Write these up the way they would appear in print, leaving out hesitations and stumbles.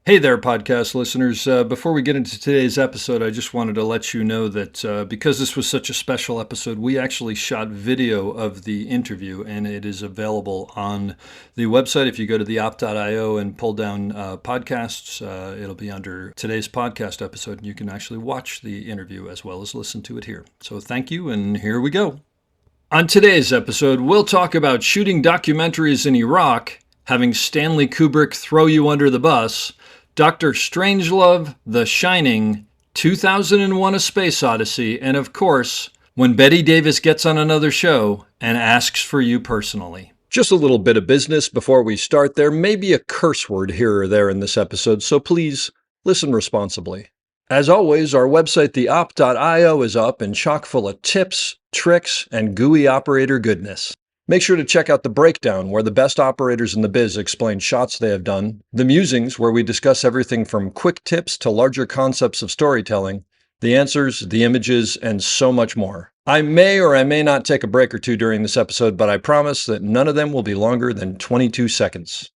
Hey there, podcast listeners. Before we get into today's episode, I just wanted to let you know that because this was such a special episode, we actually shot video of the interview, and it is available on the website. If you go to theop.io and pull down podcasts, it'll be under today's podcast episode, and you can actually watch the interview as well as listen to it here. So thank you, and here we go. On today's episode, we'll talk about shooting documentaries in Iraq, having Stanley Kubrick throw you under the bus, Dr. Strangelove, The Shining, 2001 A Space Odyssey, and of course, when Bette David gets on another show and asks for you personally. Just a little bit of business before we start. There may be a curse word here or there in this episode, so please listen responsibly. As always, our website, theop.io, is up and chock full of tips, tricks, and gooey operator goodness. Make sure to check out The Breakdown, where the best operators in the biz explain shots they have done, The Musings, where we discuss everything from quick tips to larger concepts of storytelling, the answers, the images, and so much more. I may or I may not take a break or two during this episode, but I promise that none of them will be longer than 22 seconds.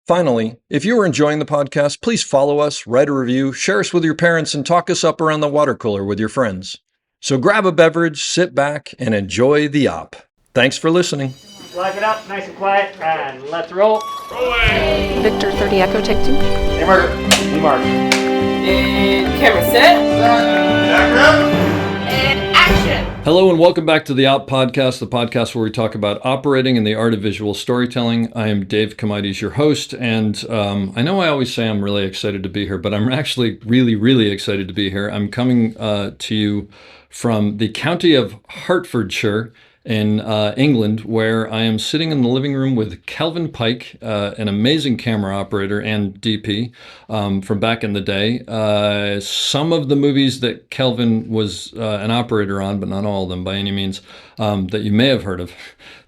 Finally, if you are enjoying the podcast, please follow us, write a review, share us with your parents, and talk us up around the water cooler with your friends. So grab a beverage, sit back, and enjoy the op. Thanks for listening. Lock it up, nice and quiet, and let's roll. Rolling. Victor 30 Echo, take 2. Hey, Mark. Hey, Mark. And camera set. And action. Hello and welcome back to the Op Podcast, the podcast where we talk about operating and the art of visual storytelling. I am Dave Comides, your host, and I know I always say I'm really excited to be here, but I'm actually really excited to be here. I'm coming to you from the county of Hertfordshire in England, where I am sitting in the living room with Kelvin Pike, an amazing camera operator and DP from back in the day. Some of the movies that Kelvin was an operator on, but not all of them by any means, that you may have heard of.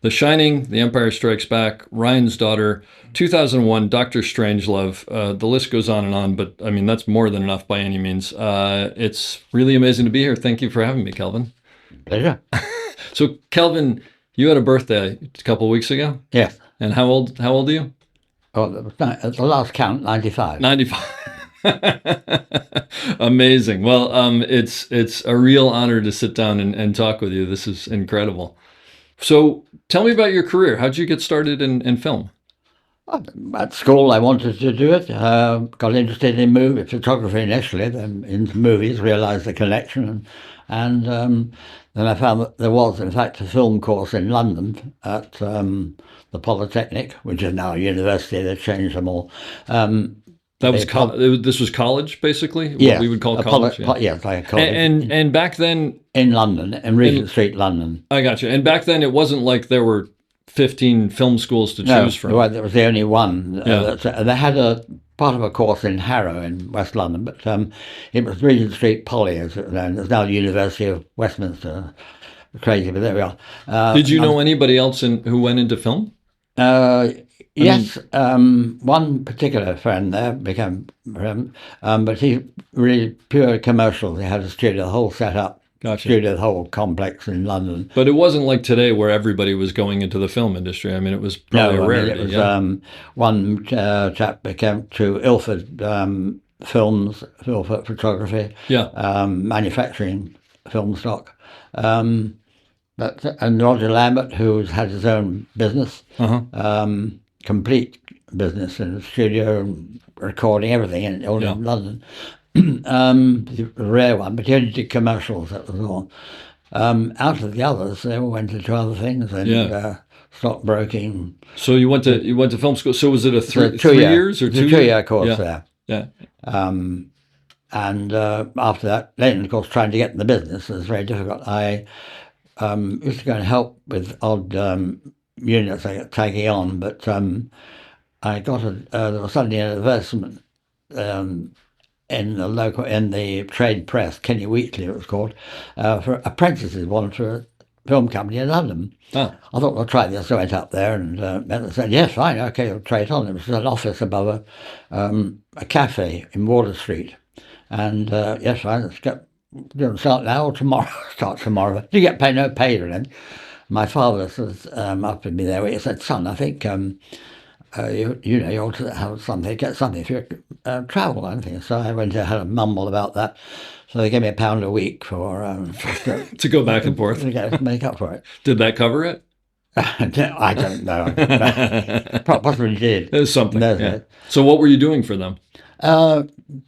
The Shining, The Empire Strikes Back, Ryan's Daughter, 2001, Dr. Strangelove. The list goes on, but I mean, that's more than enough by any means. It's really amazing to be here. Thank you for having me, Kelvin. Pleasure. So, Kelvin, you had a birthday a couple of weeks ago? Yes. And how old are you? Oh, at the last count, 95. 95. Amazing. Well, it's a real honor to sit down and talk with you. This is incredible. So, tell me about your career. How'd you get started in film? At school, I wanted to do it. Got interested in movie photography initially, then into movies, realised the connection, and then I found that there was, in fact, a film course in London at the Polytechnic, which is now a university. They've changed them all. This was college, basically? Yeah. What we would call college? Yes, like a college. And back then... In London, in Regent Street, London. I got you. And back then, it wasn't like there were 15 film schools to choose from. No, there was the only one. Yeah. They had a part of a course in Harrow in West London, but it was Regent Street Poly, as it was known. It's now the University of Westminster. Crazy, but there we are. Did you know anybody else who went into film? Yes, one particular friend there became friend, but he's really pure commercial. He had a studio, the whole setup. Gotcha. Studio, the whole complex in London. But it wasn't like today where everybody was going into the film industry. I mean, it was probably a rarity. It was, one chap became to Ilford Films, Ilford Photography, manufacturing film stock. And Roger Lambert, who's had his own business, complete business in the studio, recording everything in London. A rare one, but he only did commercials, that was all. Out of the others, they all went into other things and stockbroking. So you went to film school. So was it a 3 years or 2 years? 2-year course there. Yeah. And after that, then of course trying to get in the business was very difficult. I used to go and help with odd units I got taking on, but I got there was suddenly an advertisement in the trade press, Kenny Wheatley it was called, for apprentices, wanted for a film company in London. I thought, I'll try this. So I went up there and they said, yes, fine, okay, I'll try it on. It was an office above a cafe in Water Street. And yes, fine, let's get, start now or tomorrow? Start tomorrow. You get paid, no pay or anything. My father was up with me there. He said, son, I think you ought to have something, get something for your travel and things. So I went and had a mumble about that. So they gave me £1 a week for To go back and forth. to make up for it. Did that cover it? I don't know. Possibly did. It was something. No, Yeah. So what were you doing for them?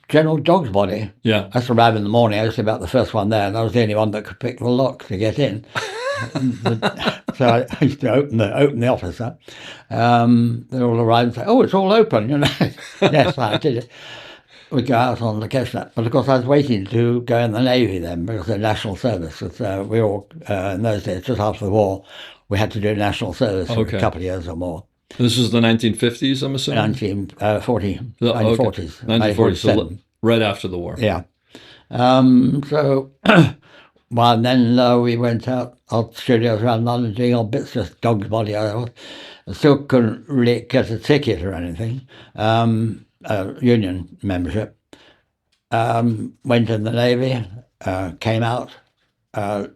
General dog's body. Yeah. I used to arrive in the morning. I was about the first one there, and I was the only one that could pick the lock to get in. So I used to open the office up. They all arrived and say, "Oh, it's all open," you know. Yes, I did it. We'd go out on location. But of course, I was waiting to go in the Navy then because of national service. Because we all, in those days, just after the war, we had to do national service for a couple of years or more. This was the 1950s, I'm assuming? 1940, 1940s. 1940s, so right after the war. Yeah. So, well, then we went out studios around London doing all bits, just dog's body. I still couldn't really get a ticket or anything. Union membership. Went in the Navy, came out,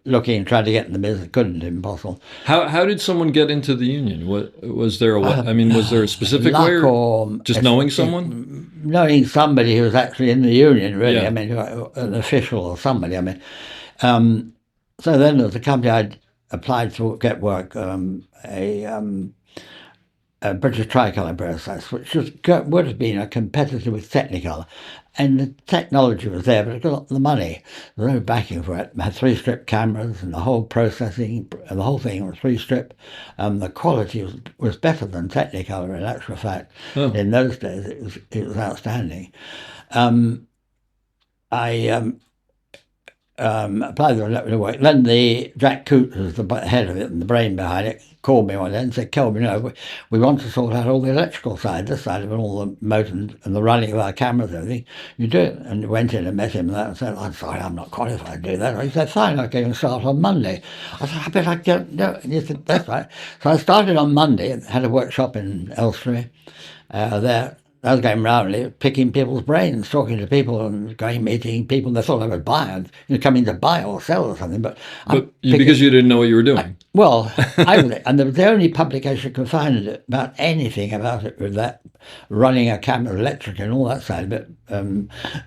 looking, trying to get in the business, couldn't, impossible. How did someone get into the union? Was there a specific way, or just knowing someone? Knowing somebody who was actually in the union, really. Yeah. I mean, an official or somebody. I mean, so then there was a company I'd applied to get work, a British tricolour process, which would have been a competitor with Technicolor. And the technology was there, but it got the money. There was no backing for it. It had 3-strip cameras and the whole processing, and the whole thing was 3-strip. The quality was better than Technicolor, in actual fact. Oh. In those days, it was outstanding. I applied for the work. Then Jack Coote, who's the head of it and the brain behind it, called me one day and said, "Kelvin, we want to sort out all the electrical side, this side of it, all the motor and the running of our cameras and everything. You do it." And went in and met him and said, "I'm sorry, I'm not qualified to do that." He said, "Fine, okay, you can start on Monday." I said, "I bet I don't know." And he said, "That's right." So I started on Monday, had a workshop in Elstree there. I was going around picking people's brains, talking to people and going meeting people. They thought I would buy and coming to buy or sell or something. But because you didn't know what you were doing. And the only publication could find about anything about it with that running a camera, electric and all that side of it,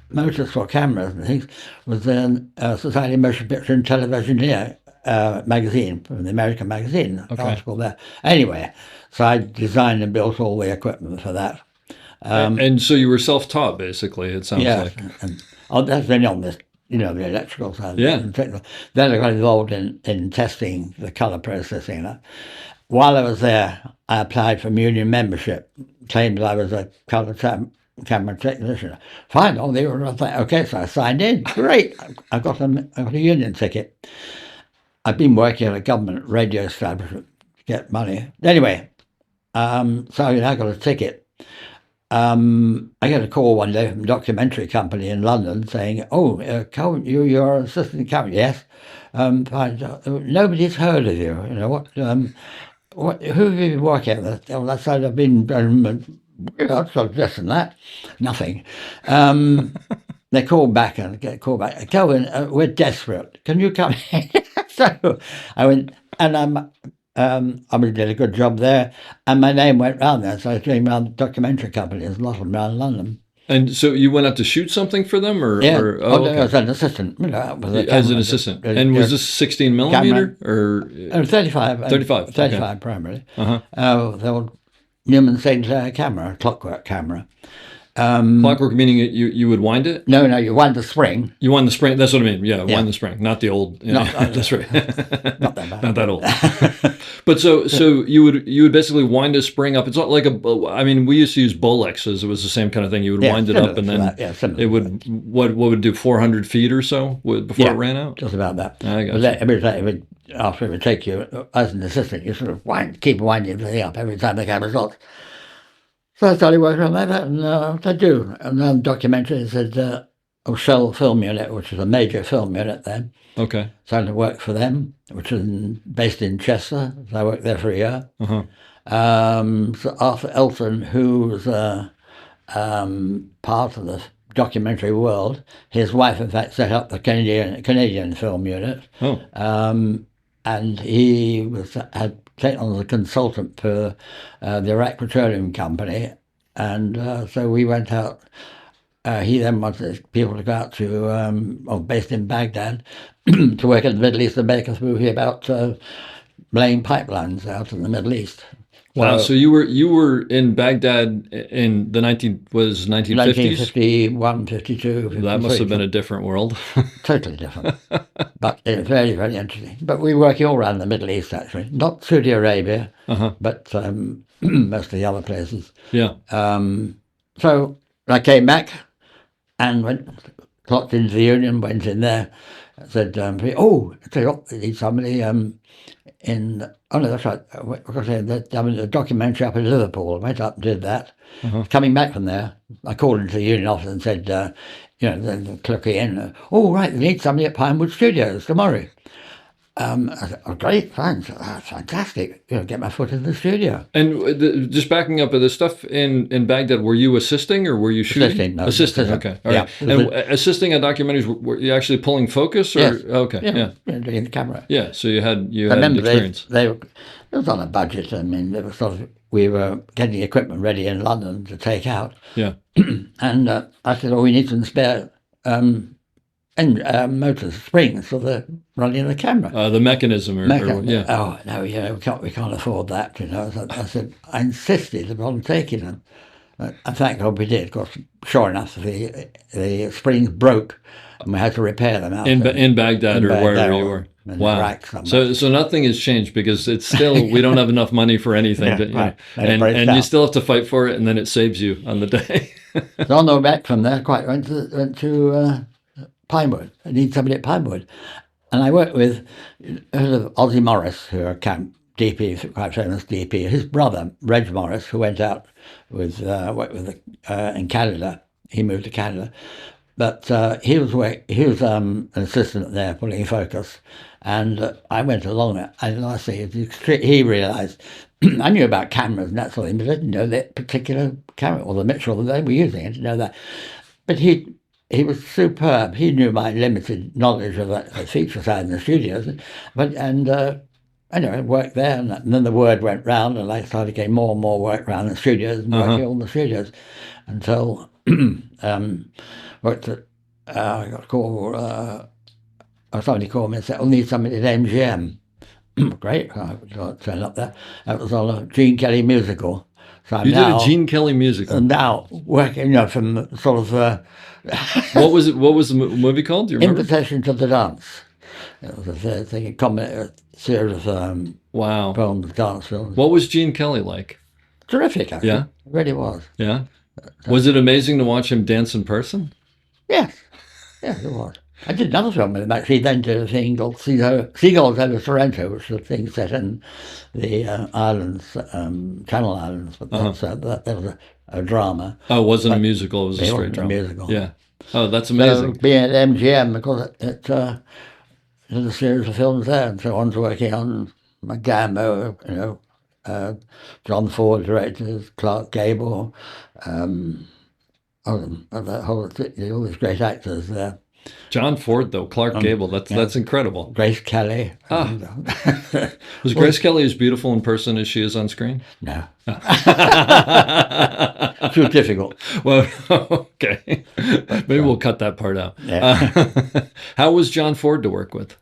motors for cameras and things, was the Society of Motion Picture and Television magazine, from the American magazine, article there. Anyway, so I designed and built all the equipment for that. And so you were self-taught, basically, it sounds like. And that's been on this, the electrical side. Yeah. Then I got involved in testing the colour processing. While I was there, I applied for union membership, claimed I was a colour camera technician. Fine, they were okay, so I signed in. Great, I got a union ticket. I've been working at a government radio establishment to get money. Anyway, so I got a ticket. I got a call one day from a documentary company in London saying, "Oh, Kelvin, you're an assistant camera." "Yes." "Fine. Nobody's heard of you. Who have you been working with?" "I said, I've been sort of this and that." Nothing. They called back and get called back. "Kelvin, we're desperate. Can you come in?" So I went, and I did a good job there, and my name went round there. So I was doing around documentary companies, a lot of them around London. And so you went out to shoot something for them, or yeah, okay. As an assistant, as an assistant. And was this 16 millimeter or 35? 35, 35 okay. primarily. Uh-huh. The old Newman St. Clair camera, clockwork camera. Clockwork meaning you would wind it? No, you wind the spring. You wind the spring. That's what I mean. Yeah, wind the spring, not the old. That's right. Not that bad. Not that old. But so you would basically wind a spring up. It's not like we used to use Bolexes. It was the same kind of thing. You would wind it up, and then it would what would do 400 feet or so before it ran out. Just about that. I got you. After it would take you as an assistant, you sort of keep winding the thing up every time the camera stops. So I started working on that, and I do. And then documentary said Shell Film Unit, which is a major film unit then. Okay. Started to work for them, which is based in Chester. So I worked there for a year. Uh-huh. So Arthur Elton, who was part of the documentary world, his wife, in fact, set up the Canadian Film Unit. Oh. And he had taken on as a consultant for the Iraq Petroleum Company, and so we went out. He then wanted people to go out to, based in Baghdad, to work in the Middle East and make a movie about laying pipelines out in the Middle East. Wow. So you were in Baghdad in the 1950s? 1951, 52, 53. That must have been a different world. Totally different. But it was very, very interesting. But we were working all around the Middle East, actually. Not Saudi Arabia, but most of the other places. Yeah. So I came back and clocked into the union, went in there, said, I tell you what, they need somebody that's right, the documentary up in Liverpool. I went up and did that. Coming back from there, I called into the union office and said, the clerk in, right, they need somebody at Pinewood Studios tomorrow. I said, great, thanks, that's fantastic. Get my foot in the studio. And just backing up, the stuff in Baghdad, were you assisting or were you shooting? Assisting, okay. All right. And assisting on documentaries, were you actually pulling focus? Or? Yes. Okay, yeah. Doing the camera. Yeah, so you had experience. It was on a budget. I mean, it was we were getting equipment ready in London to take out. Yeah. And I said, we need some spare motors, springs for the running of the camera. The mechanism, yeah. Oh no, we can't afford that. So I said, I insisted upon taking them. And thank God we did. Of course, sure enough, the springs broke, and we had to repair them out in Baghdad or wherever you were. Wow. So nothing has changed because it's still we don't have enough money for anything. Right. And you still have to fight for it, and then it saves you on the day. So on the way back from there, went to Pinewood. I need somebody at Pinewood. And I worked with Ozzie Morris, who are camp DP, quite famous DP. His brother, Reg Morris, who went out worked with in Canada. He moved to Canada. But he was an assistant there, pulling focus. And I went along it. And honestly, he realised, I knew about cameras and that sort of thing, but I didn't know that particular camera, or the Mitchell that they were using. I didn't know that. But he was superb. He knew my limited knowledge of the feature side in the studios, anyway, worked there, and then the word went round, and I started getting more and more work around the studios and working all the studios until worked at. I got a call. Somebody called me and said, "I need somebody at MGM." Great, I turned up there. That was on a Gene Kelly musical. So you did a Gene Kelly musical. And now working, from sort of. What was it? What was the movie called? Do you remember? Invitation to the Dance. It was a thing, a series of films, dance films. What was Gene Kelly like? Terrific, actually. Yeah, it really was. Yeah. Was it amazing to watch him dance in person? Yes, it was. I did another film with him, actually, then did a thing called Seagulls Over Sorrento, which was a thing set in the islands, Channel Islands, but that was a drama. Oh, it wasn't a musical, it was a straight drama. A musical. Yeah. Oh, that's amazing. So being at MGM, because it there's a series of films there, and so one's working on Gambo, John Ford directors, Clark Gable, all these great actors there. John Ford, though, Clark Gable, that's incredible. Grace Kelly. Was Grace Kelly as beautiful in person as she is on screen? No. Too difficult. Well, okay. Maybe we'll cut that part out. Yeah. How was John Ford to work with?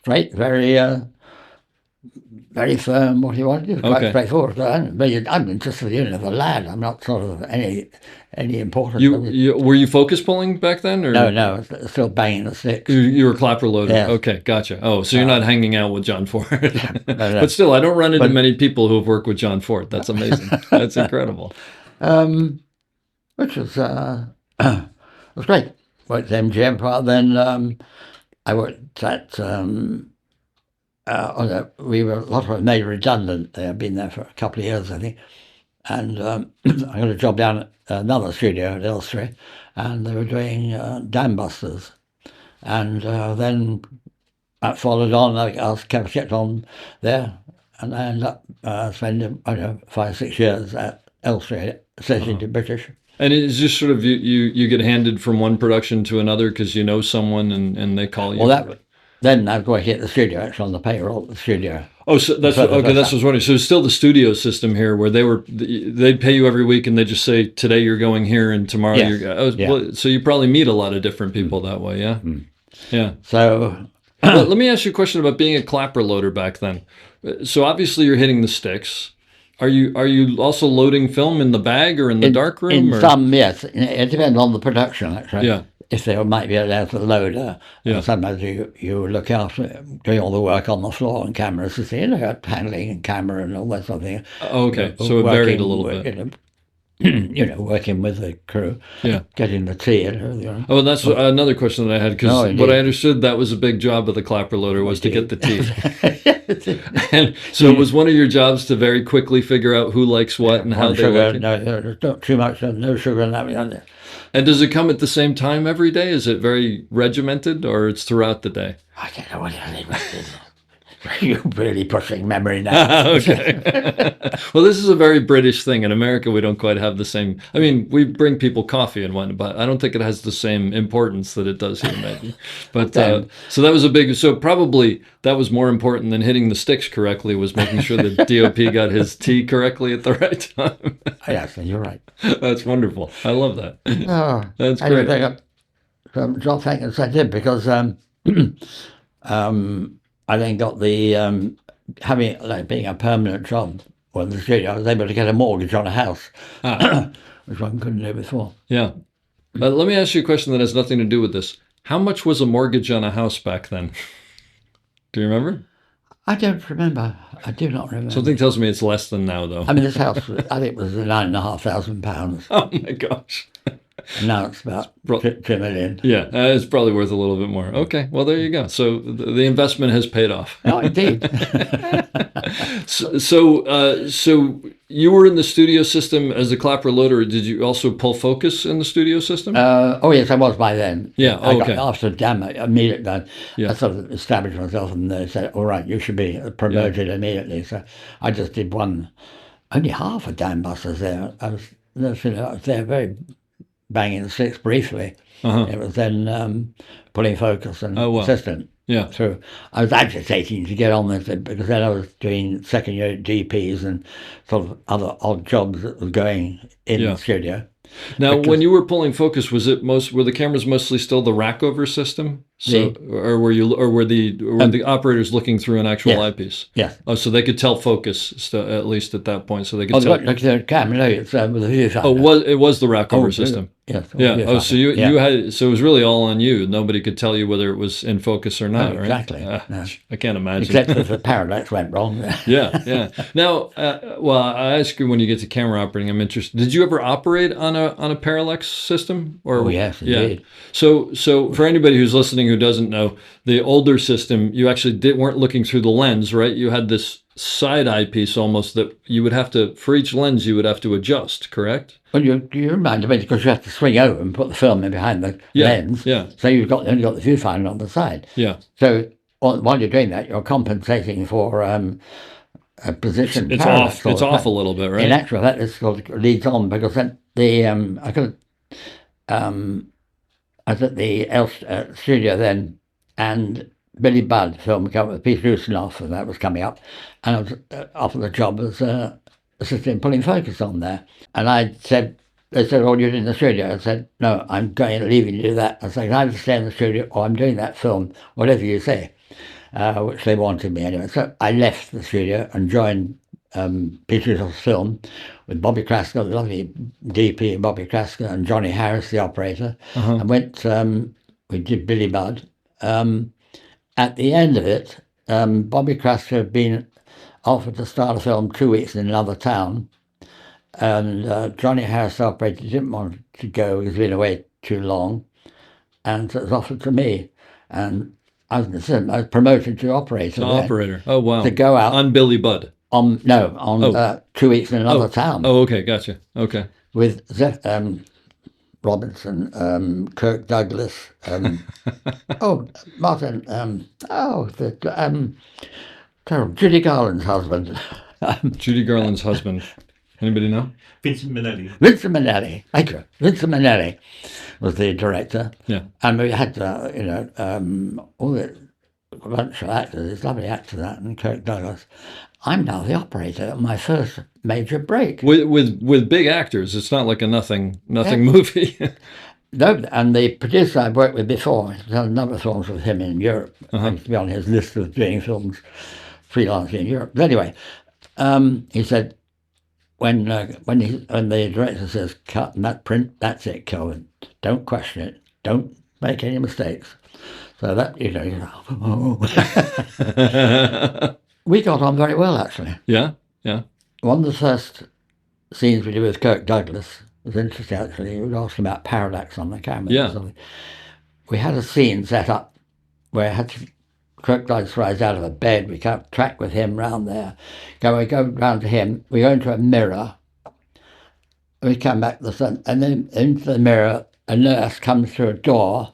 Great, very firm, what he wanted. Quite straightforward. I'm interested in as a lad. I'm not sort of any important. Were you focus pulling back then? Or? No, still banging the sticks. You were clapper loading. Yes. Okay, gotcha. Oh, so you're not hanging out with John Ford. No. But still, I don't run into many people who have worked with John Ford. That's amazing. That's incredible. Which was was great. Worked at MGM part. Then I worked at. We were a lot of us made redundant. They had been there for a couple of years, I think, and I got a job down at another studio at Elstree, and they were doing Dam Busters, and then that followed on. I kept on there, and I ended up spending 5-6 years at Elstree, Associated British. And it's just sort of you get handed from one production to another because you know someone and they call you. Well, then I was working at the studio, actually on the payroll at the studio. Oh, so that's So okay. That's that- what's wondering. So it's still the studio system here, where they'd pay you every week, and they just say today you're going here, and tomorrow Yes. you're. Oh, Yeah. well, so you probably meet a lot of different people that way, yeah. Yeah. So Well, let me ask you a question about being a clapper loader back then. So obviously you're hitting the sticks. Are you also loading film in the bag or in the dark room? in or? some, yes, it depends on the production, actually. Yeah. If they might be allowed to load, Yeah. sometimes you look after doing all the work on the floor and cameras, to see, handling and camera and all that sort of thing. Oh, okay, so it varied a little bit. Working with the crew, Yeah. getting the tea and everything. Oh, and that's another question that I had, because Oh, what indeed. I understood, that was a big job of the clapper loader, was to get the tea. And so it was one of your jobs to very quickly figure out who likes what and how One they sugar, like it. no, there's not too much, no sugar in that. And does it come at the same time every day? Is it very regimented, or it's throughout the day? I don't know what it is. You're really pushing memory now. Okay. Well, this is a very British thing. In America, we don't quite have the same. I mean, we bring people coffee and whatnot, but I don't think it has the same importance that it does here, maybe. But so that was a big. So probably that was more important than hitting the sticks correctly, was making sure that DOP got his tea correctly at the right time. Yes, you're right. That's wonderful. I love that. Oh, That's I great. don't think job thanks I did, because I then got the being a permanent job in the studio. I was able to get a mortgage on a house, which one couldn't do before. Yeah. But let me ask you a question that has nothing to do with this. How much was a mortgage on a house back then? Do you remember? I don't remember. I do not remember. Something tells me it's less than now, though. I mean, this house, I think, was £9,500. Oh my gosh. And now it's about 2 million. Yeah, it's probably worth a little bit more. Okay, well, there you go. So the investment has paid off. Oh, indeed. So you were in the studio system as a clapper loader. Did you also pull focus in the studio system? Oh, yes, I was by then. Yeah, I okay. got, after DAM, immediately, Yeah. I sort of established myself, and they said, all right, you should be promoted immediately. So I just did only half a DAM busters there. I was there very banging the sticks briefly. Uh-huh. It was then pulling focus and assistant. Yeah. through. I was agitating to get on with it, because then I was doing second year DPs and sort of other odd jobs that was going in the studio. Now, when you were pulling focus, were the cameras mostly still the rack over system? So, or were the operators looking through an actual eyepiece? Yes. Oh, so they could tell focus at least at that point. So they could tell. Look, the camera, no, it's with a viewfinder. Oh, it was the rack over system. Yes. Yeah. Oh, so you had, so it was really all on you. Nobody could tell you whether it was in focus or not, right? Exactly. No. I can't imagine. Except if the parallax went wrong. Yeah. Now, well, I ask you, when you get to camera operating, I'm interested. Did you ever operate on a parallax system? Or yes, indeed. So for anybody who's listening who doesn't know, the older system, you actually weren't looking through the lens, right? You had this side eyepiece almost that you would have to, for each lens, you would have to adjust, correct? Well, you remind me, because you have to swing over and put the film in behind the lens. Yeah. So you've only got the viewfinder on the side. Yeah. So while you're doing that, you're compensating for a position. It's off. It's off a little bit, right? In actual fact, it sort of leads on, because then I was at the studio then, and Billy Budd film came up with Peter Ustinov, and that was coming up, and I was offered the job as assistant pulling focus on there. And they said, oh, you're in the studio. I said, no, I'm leaving to do that. I said, I either stay in the studio or I'm doing that film, whatever you say, which they wanted me anyway. So I left the studio and joined Peter Ustinov's film with Bobby Krasker, the lovely DP, Bobby Krasker, and Johnny Harris, the operator, and went, we did Billy Budd. At the end of it, Bobby Krasker had been offered to start a film 2 weeks in another town, and Johnny Harris, the operator, didn't want to go. He's been away too long, and so it was offered to me, and I was promoted to operator. Operator. Oh, wow. To go out on Billy Budd. On 2 weeks in another town. Oh, okay, gotcha. Okay. With Robinson, Kirk Douglas, Martin, Judy Garland's husband. Judy Garland's husband. Anybody know? Vincent Minnelli. Vincent Minnelli. Thank you. Vincent Minnelli was the director. Yeah. And we had, all the bunch of actors, these lovely actors, that, and Kirk Douglas. I'm now the operator at my first major break. With big actors, it's not like a nothing movie. No, and the producer I've worked with before, I've done a number of films with him in Europe. I used to be on his list of doing films freelancing in Europe. But anyway, he said, when the director says, cut and that print, that's it, Kelvin. Don't question it. Don't make any mistakes. So that, we got on very well, actually. Yeah. One of the first scenes we did with Kirk Douglas was interesting, actually. We were asking about parallax on the camera. Yeah. So we had a scene set up where Kirk Douglas rise out of a bed. We kept track with him round there. We go round to him. We go into a mirror. We come back to the sun, and then into the mirror, a nurse comes through a door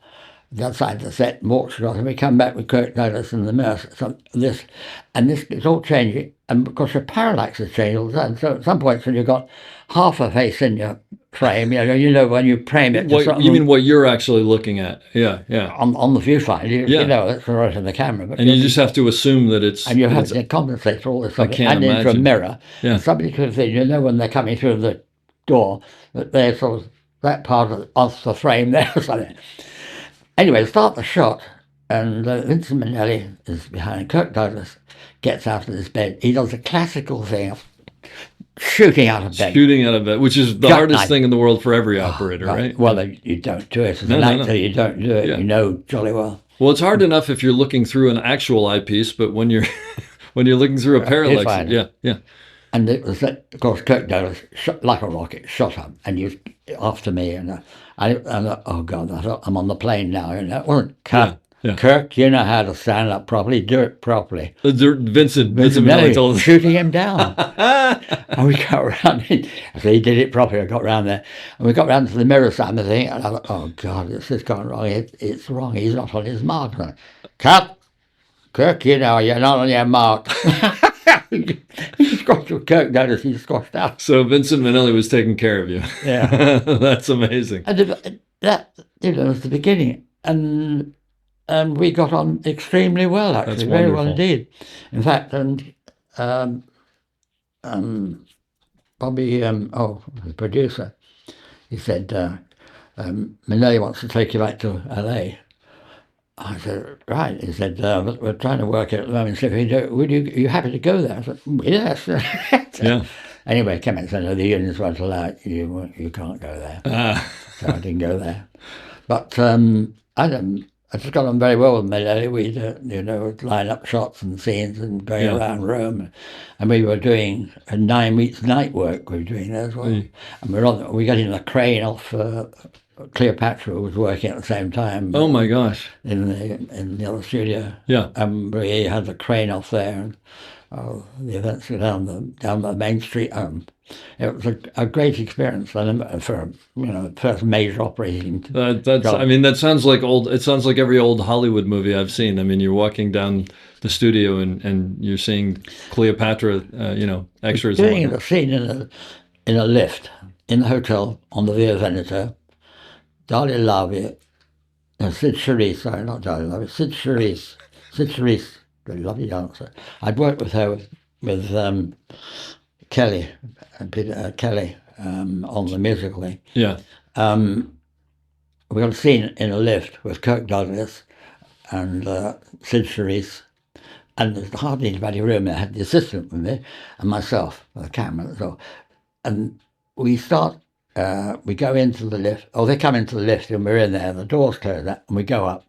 outside the set and walks across, and we come back with Kirk Douglas in the mirror. So this it's all changing, and because your parallax has changed all the time. So at some points when you've got half a face in your frame, when you frame it. You mean what you're actually looking at? Yeah. On the viewfinder, you know that's right in the camera. But and you just have to assume that it's... And you have to compensate for all this stuff. Can't and imagine. Into a mirror. Yeah. Somebody could say, when they're coming through the door, that they're sort of that part of the frame there or something. Anyway, start the shot, and Vincent Minnelli is behind. Kirk Douglas gets out of his bed. He does a classical thing of shooting out of bed. Which is the hardest thing in the world for every operator, right? Well, you don't do it. As an actor, you don't do it. Yeah. You know jolly well. Well, it's hard enough if you're looking through an actual eyepiece, but when you're looking through a parallax, yeah. And it was, of course, Kirk Douglas shot like a rocket, shot up, and he was after me, and oh God, I thought I'm on the plane now. It wasn't cut. Yeah. Kirk, you know how to stand up properly. Do it properly. Vincent Minnelli told us. Shooting him down. And we got around. So he did it properly. I got around there, and we got round to the mirror side of the thing, and I thought, oh God, this has gone wrong. It's wrong. He's not on his mark. Cut, Kirk. You're not on your mark. He squashed with Kirk Douglas. He squashed out. So Vincent Minnelli was taking care of you. Yeah, that's amazing. And that was the beginning, and we got on extremely well, actually. That's very wonderful. well indeed. In fact, Bobby, the producer, he said, Minnelli wants to take you back to LA. I said, right. He said, we're trying to work it at the moment. So are you happy to go there? I said, yes. Yeah. Anyway, I came out and said, no, the unions won't allow it. You can't go there. So I didn't go there. But I just got on very well with Minnelli. We'd line up shots and scenes and going around Rome. And we were doing a 9 weeks night work we were doing there as well. And we got in the crane off Cleopatra was working at the same time. Oh my gosh! In the other studio. Yeah. And we had the crane off there, and the events were down the main street. It was a great experience for first major operating. That sounds like old. It sounds like every old Hollywood movie I've seen. I mean, you're walking down the studio and you're seeing Cleopatra. Extras. Doing a scene in a lift in the hotel on the Via Veneto. Dalia Lavia, Sid Charisse, sorry, not Dalia Lavia, Sid Charisse, very lovely dancer. I'd worked with her with Kelly, Peter Kelly, on the musical thing. Yeah. We got a scene in a lift with Kirk Douglas and Sid Charisse, and there's hardly anybody in the room. I had the assistant with me and myself, with the camera as well. And we go into the lift, they come into the lift and we're in there, the door's closed up, and we go up.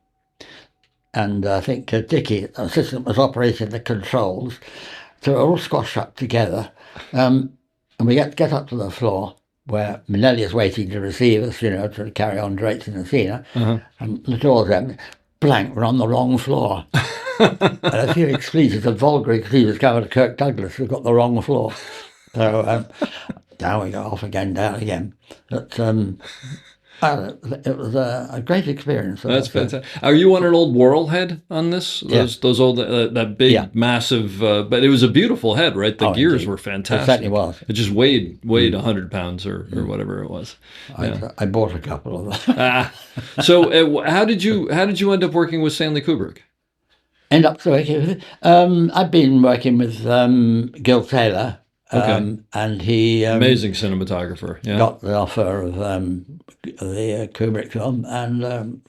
And I think Dickie, the assistant, was operating the controls. So we're all squashed up together. And we get up to the floor where Minnelli is waiting to receive us, to carry on directing the scene. And the door's open. Blank, we're on the wrong floor. And a few expletives, a vulgar expletives coming to Kirk Douglas, we've got the wrong floor. So down we go, off again, down again. But it was a great experience. That's fantastic. Are you on an old Worrell head on this? Those old, that big, massive, but it was a beautiful head, right? The gears indeed. were fantastic. It certainly was. It just weighed 100 pounds or whatever it was. I bought a couple of them. So how did you end up working with Stanley Kubrick? End up working with. I've been working with Gil Taylor, Okay. and he Amazing cinematographer. Yeah. got the offer of the Kubrick film and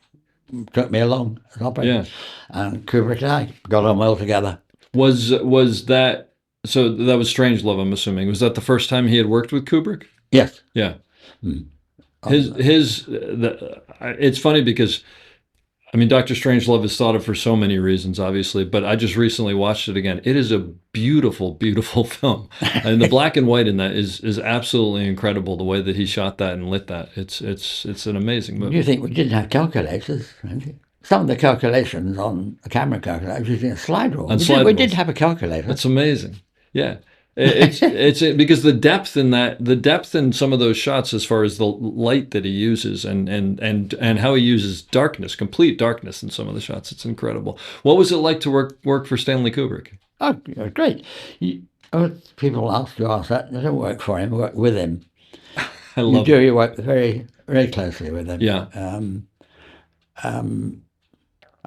took me along as operator. Yeah. And Kubrick and I got on well together. Was that so? That was Strangelove, I'm assuming. Was that the first time he had worked with Kubrick? Yes. Yeah. Mm. It's funny because I mean, Doctor Strangelove is thought of for so many reasons, obviously, but I just recently watched it again. It is a beautiful, beautiful film, and the black and white in that is absolutely incredible. The way that he shot that and lit that, it's an amazing movie. You think we didn't have calculators? Some of the calculations on a camera calculator was using a slide rule. We did have a calculator. That's amazing. Yeah. It's because the depth in some of those shots, as far as the light that he uses and how he uses darkness, complete darkness in some of the shots, it's incredible. What was it like to work for Stanley Kubrick? Oh, great. People ask that. They don't work for him, work with him. I love it. You work very, very closely with him. Yeah.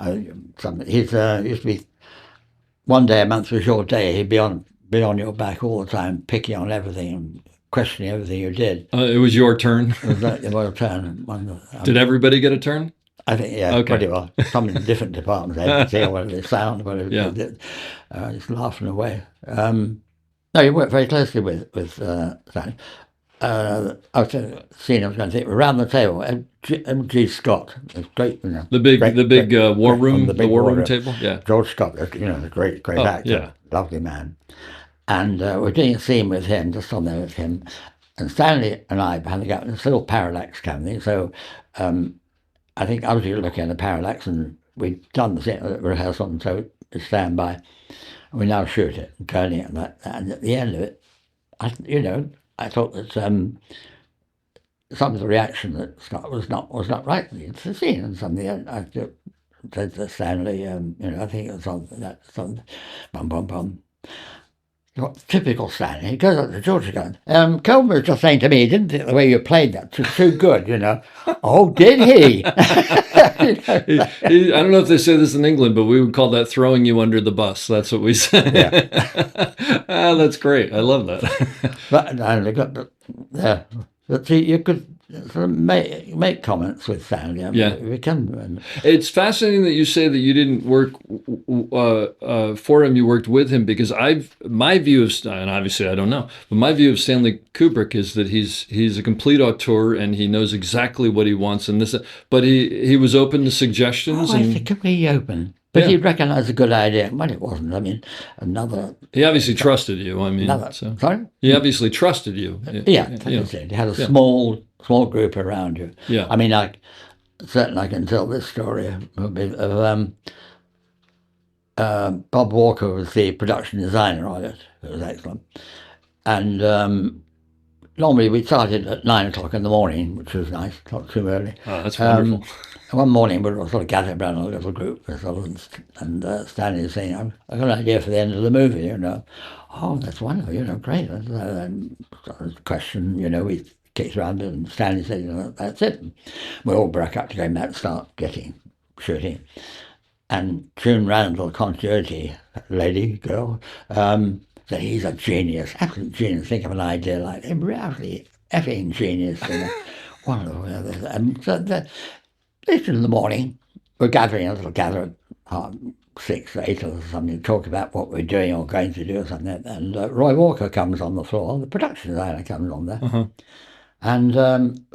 He used to be one day a month was your day. He'd be on your back all the time, picking on everything and questioning everything you did. It was your turn. It was your turn. Did everybody get a turn? I think, yeah, okay. Pretty well. Some in different departments, editing, whether they sound, whatever yeah. they did. Just laughing away. No, you worked very closely with Stanley. I was going to think around the table. M.G. Scott, it's great. You know, the big war room table. Yeah, George Scott, the great actor, yeah. Lovely man. And we're doing a scene with him, just on there with him. And Stanley and I had to go in this little parallax camera. So I think I was looking at the parallax, and we'd done the rehearsal, and so we stand by. And we now shoot it and turning it like that. And at the end of it, I thought that some of the reaction that Scott was not right in the scene, and something I said to Stanley, I think it was on that song, bum bum bum. Typical Stanley. He goes up to George again. Kelvin was just saying to me, he didn't think the way you played that was too good, Oh, did he? I don't know if they say this in England, but we would call that throwing you under the bus. That's what we say. Yeah. That's great. I love that. But you could sort of make comments with Stanley. It's fascinating that you say that you didn't work for him, you worked with him, because my view of, and obviously I don't know, but my view of Stanley Kubrick is that he's a complete auteur and he knows exactly what he wants, and but he was open to suggestions. I think completely open. But he recognised a good idea. Well, it wasn't. I mean, he obviously trusted you. Sorry? He obviously trusted you. Yeah, he had a small group around you. Yeah. I mean, certainly I can tell this story of Bob Walker was the production designer on it. It was excellent. And normally we started at 9 o'clock in the morning, which was nice, not too early. Oh, that's wonderful. One morning we were sort of gathered around a little group, and Stanley was saying, I've got an idea for the end of the movie, Oh, that's wonderful, great. And question, we kicked around and Stanley said, that's it. And we all broke up to go back and start shooting. And June Randall, continuity girl, said, he's a genius, absolute genius. Think of an idea like him, really effing genius. Wonderful. And so later in the morning, we're gathering a little gather at 6 or 8 or something to talk about what we're doing or going to do or something. And Roy Walker comes on the floor, the production designer comes on there. Uh-huh. And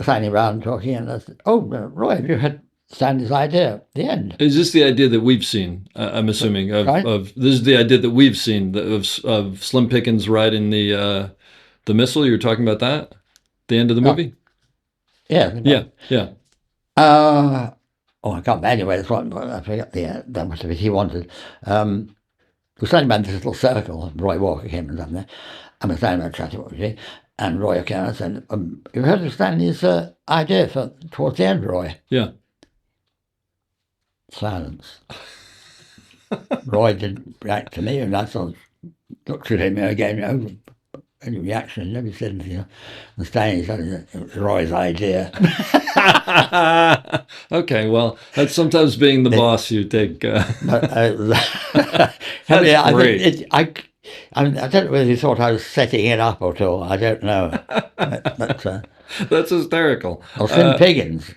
standing around talking, and I said, Roy, have you had Stanley's idea at the end? Is this the idea that we've seen? I'm assuming of this is the idea that we've seen of Slim Pickens riding the missile. You're talking about that, the end of the movie. Yeah. I can't remember. Anyway, that's what I forget that much of it he wanted. We were standing around this little circle, and Roy Walker came and something, and we were standing around chatting what we were doing. And Roy came and said, you heard of Stanley's idea towards the end, Roy? Yeah. Silence. Roy didn't react to me, and I sort of looked at him again, any reaction, never said anything. And Stanley said, it was Roy's idea. Okay, well, that's sometimes being the boss. You take. But, That's I great. think I mean, I don't know whether he thought I was setting it up at all. I don't know. But That's hysterical. or Slim Piggins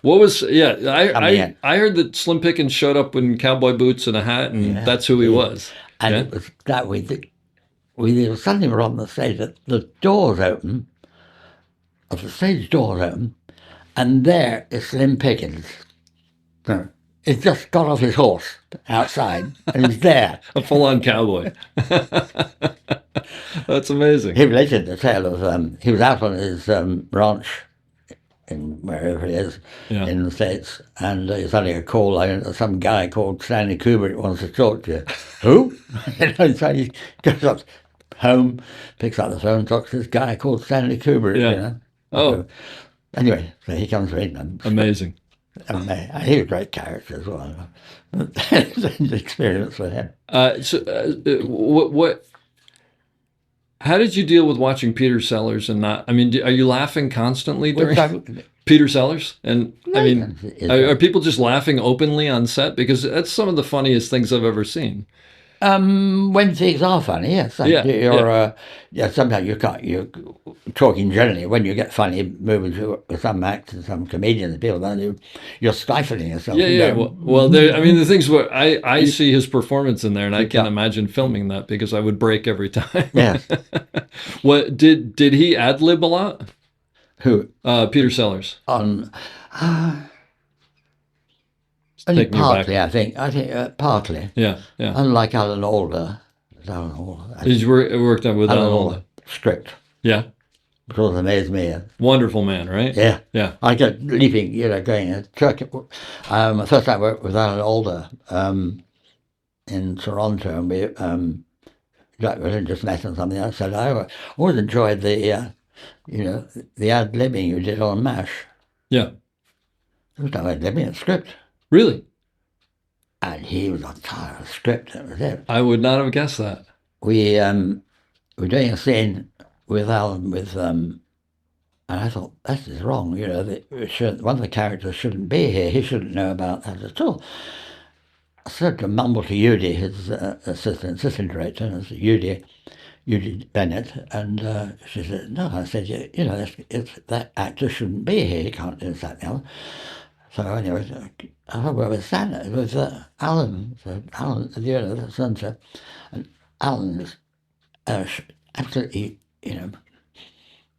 What was? Yeah, coming in. I heard that Slim Pickens showed up in cowboy boots and a hat, and Yeah, that's who he was. and Yeah. it was that we were suddenly were on the stage. The doors open, the stage doors open, and there is Slim Pickens. So he just got off his horse outside, and he's there. A full-on cowboy. That's amazing. He related the tale of he was out on his ranch in wherever it is Yeah. in the States, and he's having a call. Some guy called Stanley Kubrick wants to talk to you. Who? So he goes up home, picks up the phone, talks to this guy called Stanley Kubrick. Yeah. You know. Oh. So, anyway, so he comes to England. Amazing. And he was a great character as well. It's an experience for him. What? How did you deal with watching Peter Sellers and not? I mean, are you laughing constantly during Peter Sellers? And I mean, are people just laughing openly on set? Because that's some of the funniest things I've ever seen. When things are funny, yes. Sometimes you can't. You're talking generally. When you get funny movies with some actors, some comedians, people, then you're stifling yourself. Yeah. Well, I mean, the things where I see his performance in there, and I can't imagine filming that because I would break every time. Yes. What did he ad lib a lot? Who? Peter Sellers. On. Take me Partly, back. I think partly. Yeah. Unlike Alan Alda. He's worked on with Alan Alda. Script. Yeah. Which always amazed me. Wonderful man, right? Yeah. I get leaping, going. First I worked with Alan Alda in Toronto, and we just met on something. I said, I always enjoyed the ad libbing you did on MASH. Yeah. There was no ad libbing in script. Really? And he was on fire of script. That was it. I would not have guessed that. We were doing a scene with Alan and I thought, this is wrong. One of the characters shouldn't be here. He shouldn't know about that at all. I started to mumble to Judy, his assistant director, and Judy Bennett, and she said, no. I said, that actor shouldn't be here. He can't do that now. So anyway, I worked with Alan. So Alan, the censor, and Alan is absolutely,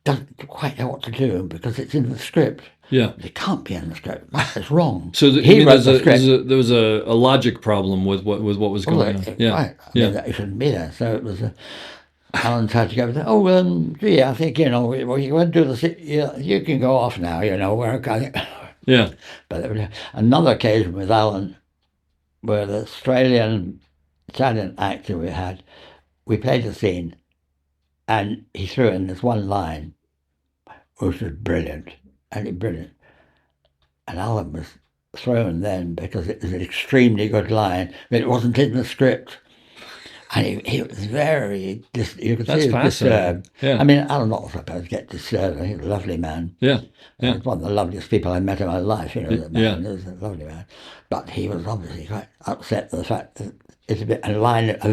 doesn't quite know what to do because it's in the script. Yeah. It can't be in the script. It's wrong. So he wrote the script. There was a logic problem with what was going on. Yeah. Right. It shouldn't be there. So it was Alan tried to go, gee, I think, we went to do this. You can go off now, we're going. Yeah. But there was another occasion with Alan where the Italian actor we played a scene and he threw in this one line, which was brilliant. And Alan was thrown then because it was an extremely good line, but it wasn't in the script. And he was very, you could see he was disturbed. Yeah. I mean, Alan not supposed to get disturbed. He's a lovely man. Yeah. He's one of the loveliest people I met in my life. That man is a lovely man. But he was obviously quite upset with the fact that a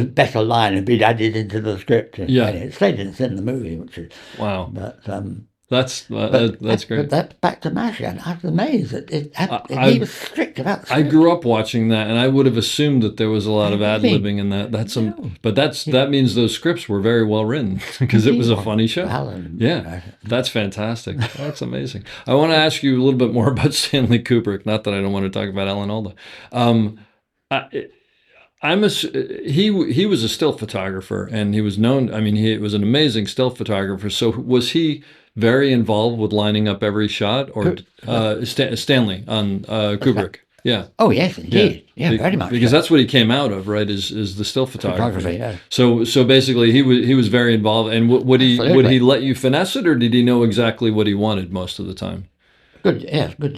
better line had been added into the script. Yeah. And it stayed in the movie, which is wow. But that's great. But back to MASH again. I was amazed that he was strict about the script. I grew up watching that, and I would have assumed that there was a lot of ad libbing in that. That means those scripts were very well written because it was a funny show. Yeah, that's fantastic. That's amazing. I want to ask you a little bit more about Stanley Kubrick. Not that I don't want to talk about Alan Alda. He was a still photographer, and he was known. I mean, he was an amazing still photographer. So was he very involved with lining up every shot, or Stanley on Kubrick? Yeah. Oh yes, indeed. Yeah, very much. Because that's what he came out of, right? Is the still photography? Yeah. So basically, he was very involved. And would he let you finesse it, or did he know exactly what he wanted most of the time? Good. Yes, good.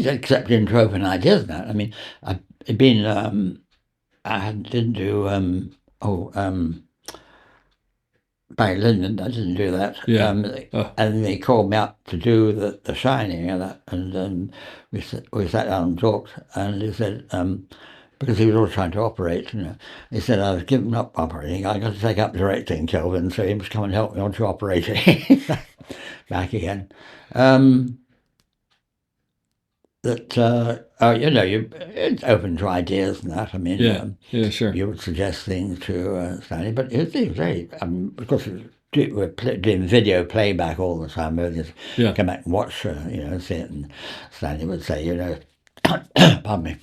Except in open ideas. Now, I mean, I've been. I didn't do. Barry Lyndon. I didn't do that. Yeah. Oh, And they called me up to do the Shining and that, and we sat down and talked, and he said, because he was always trying to operate, he said, I've given up operating. I got to take up directing, Kelvin, so he must come and help me on to operating. Back again. It's open to ideas and that. I mean, yeah, sure. you would suggest things to Stanley, but it was very, because we're doing video playback all the time. We'll just come back and watch, see it, and Stanley would say, pardon me,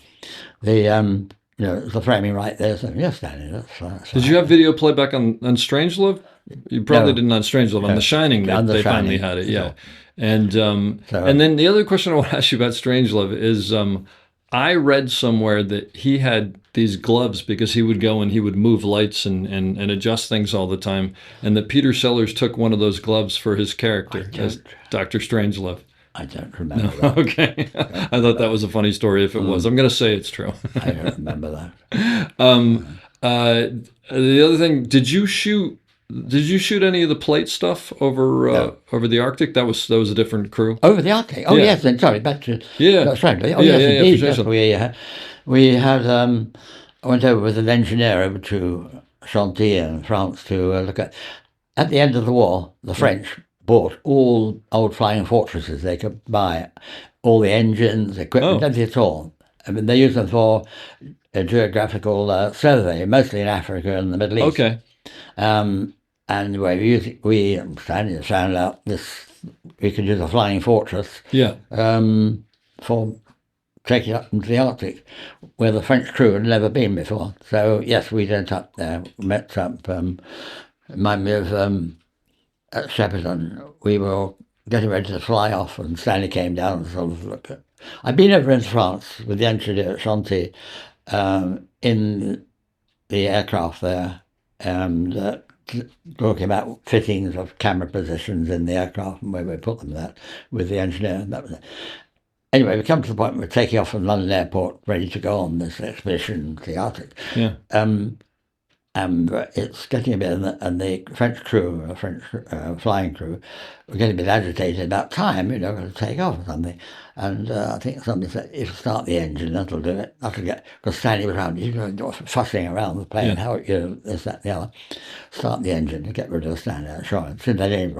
the framing right there. So yes, Stanley, that's Did you have video playback on Strangelove? You probably didn't on Strangelove. On The Shining, they finally had it. Yeah. And and then the other question I want to ask you about Strangelove is, I read somewhere that he had these gloves because he would go and he would move lights and adjust things all the time, and that Peter Sellers took one of those gloves for his character as Dr. Strangelove. I don't remember that. Okay. I thought that was a funny story if it was. I'm going to say it's true. I don't remember that. The other thing, did you shoot any of the plate stuff over the Arctic? That was a different crew. Over the Arctic? Oh, yes. And sorry, back to Australia. Oh, yeah, yes, yeah, indeed. We had. I went over with an engineer over to Chantilly in France to look at the end of the war, the French bought all old flying fortresses they could buy, all the engines, equipment, everything at all. I mean, they used them for a geographical survey, mostly in Africa and the Middle East. Okay. And we found out we could use a flying fortress. Yeah. For taking up into the Arctic, where the French crew had never been before. So yes, we went up there, met up. Remind me of at Shepperton. We were getting ready to fly off, and Stanley came down and sort of looked at. I'd been over in France with the engineer at Chantilly, in the aircraft there, and talking about fittings of camera positions in the aircraft and where we put them that with the engineer. And that was it. Anyway, we come to the point where we're taking off from London Airport, ready to go on this expedition to the Arctic. Yeah. And it's getting a bit, and the French crew, French flying crew, were getting a bit agitated about time, to take off or something. And I think somebody said, if you start the engine, that'll do it. That'll get, because Stanley was around, fussing around the plane, how, this, that, the other. Start the engine to get rid of the Stanley. Sure. Soon that in,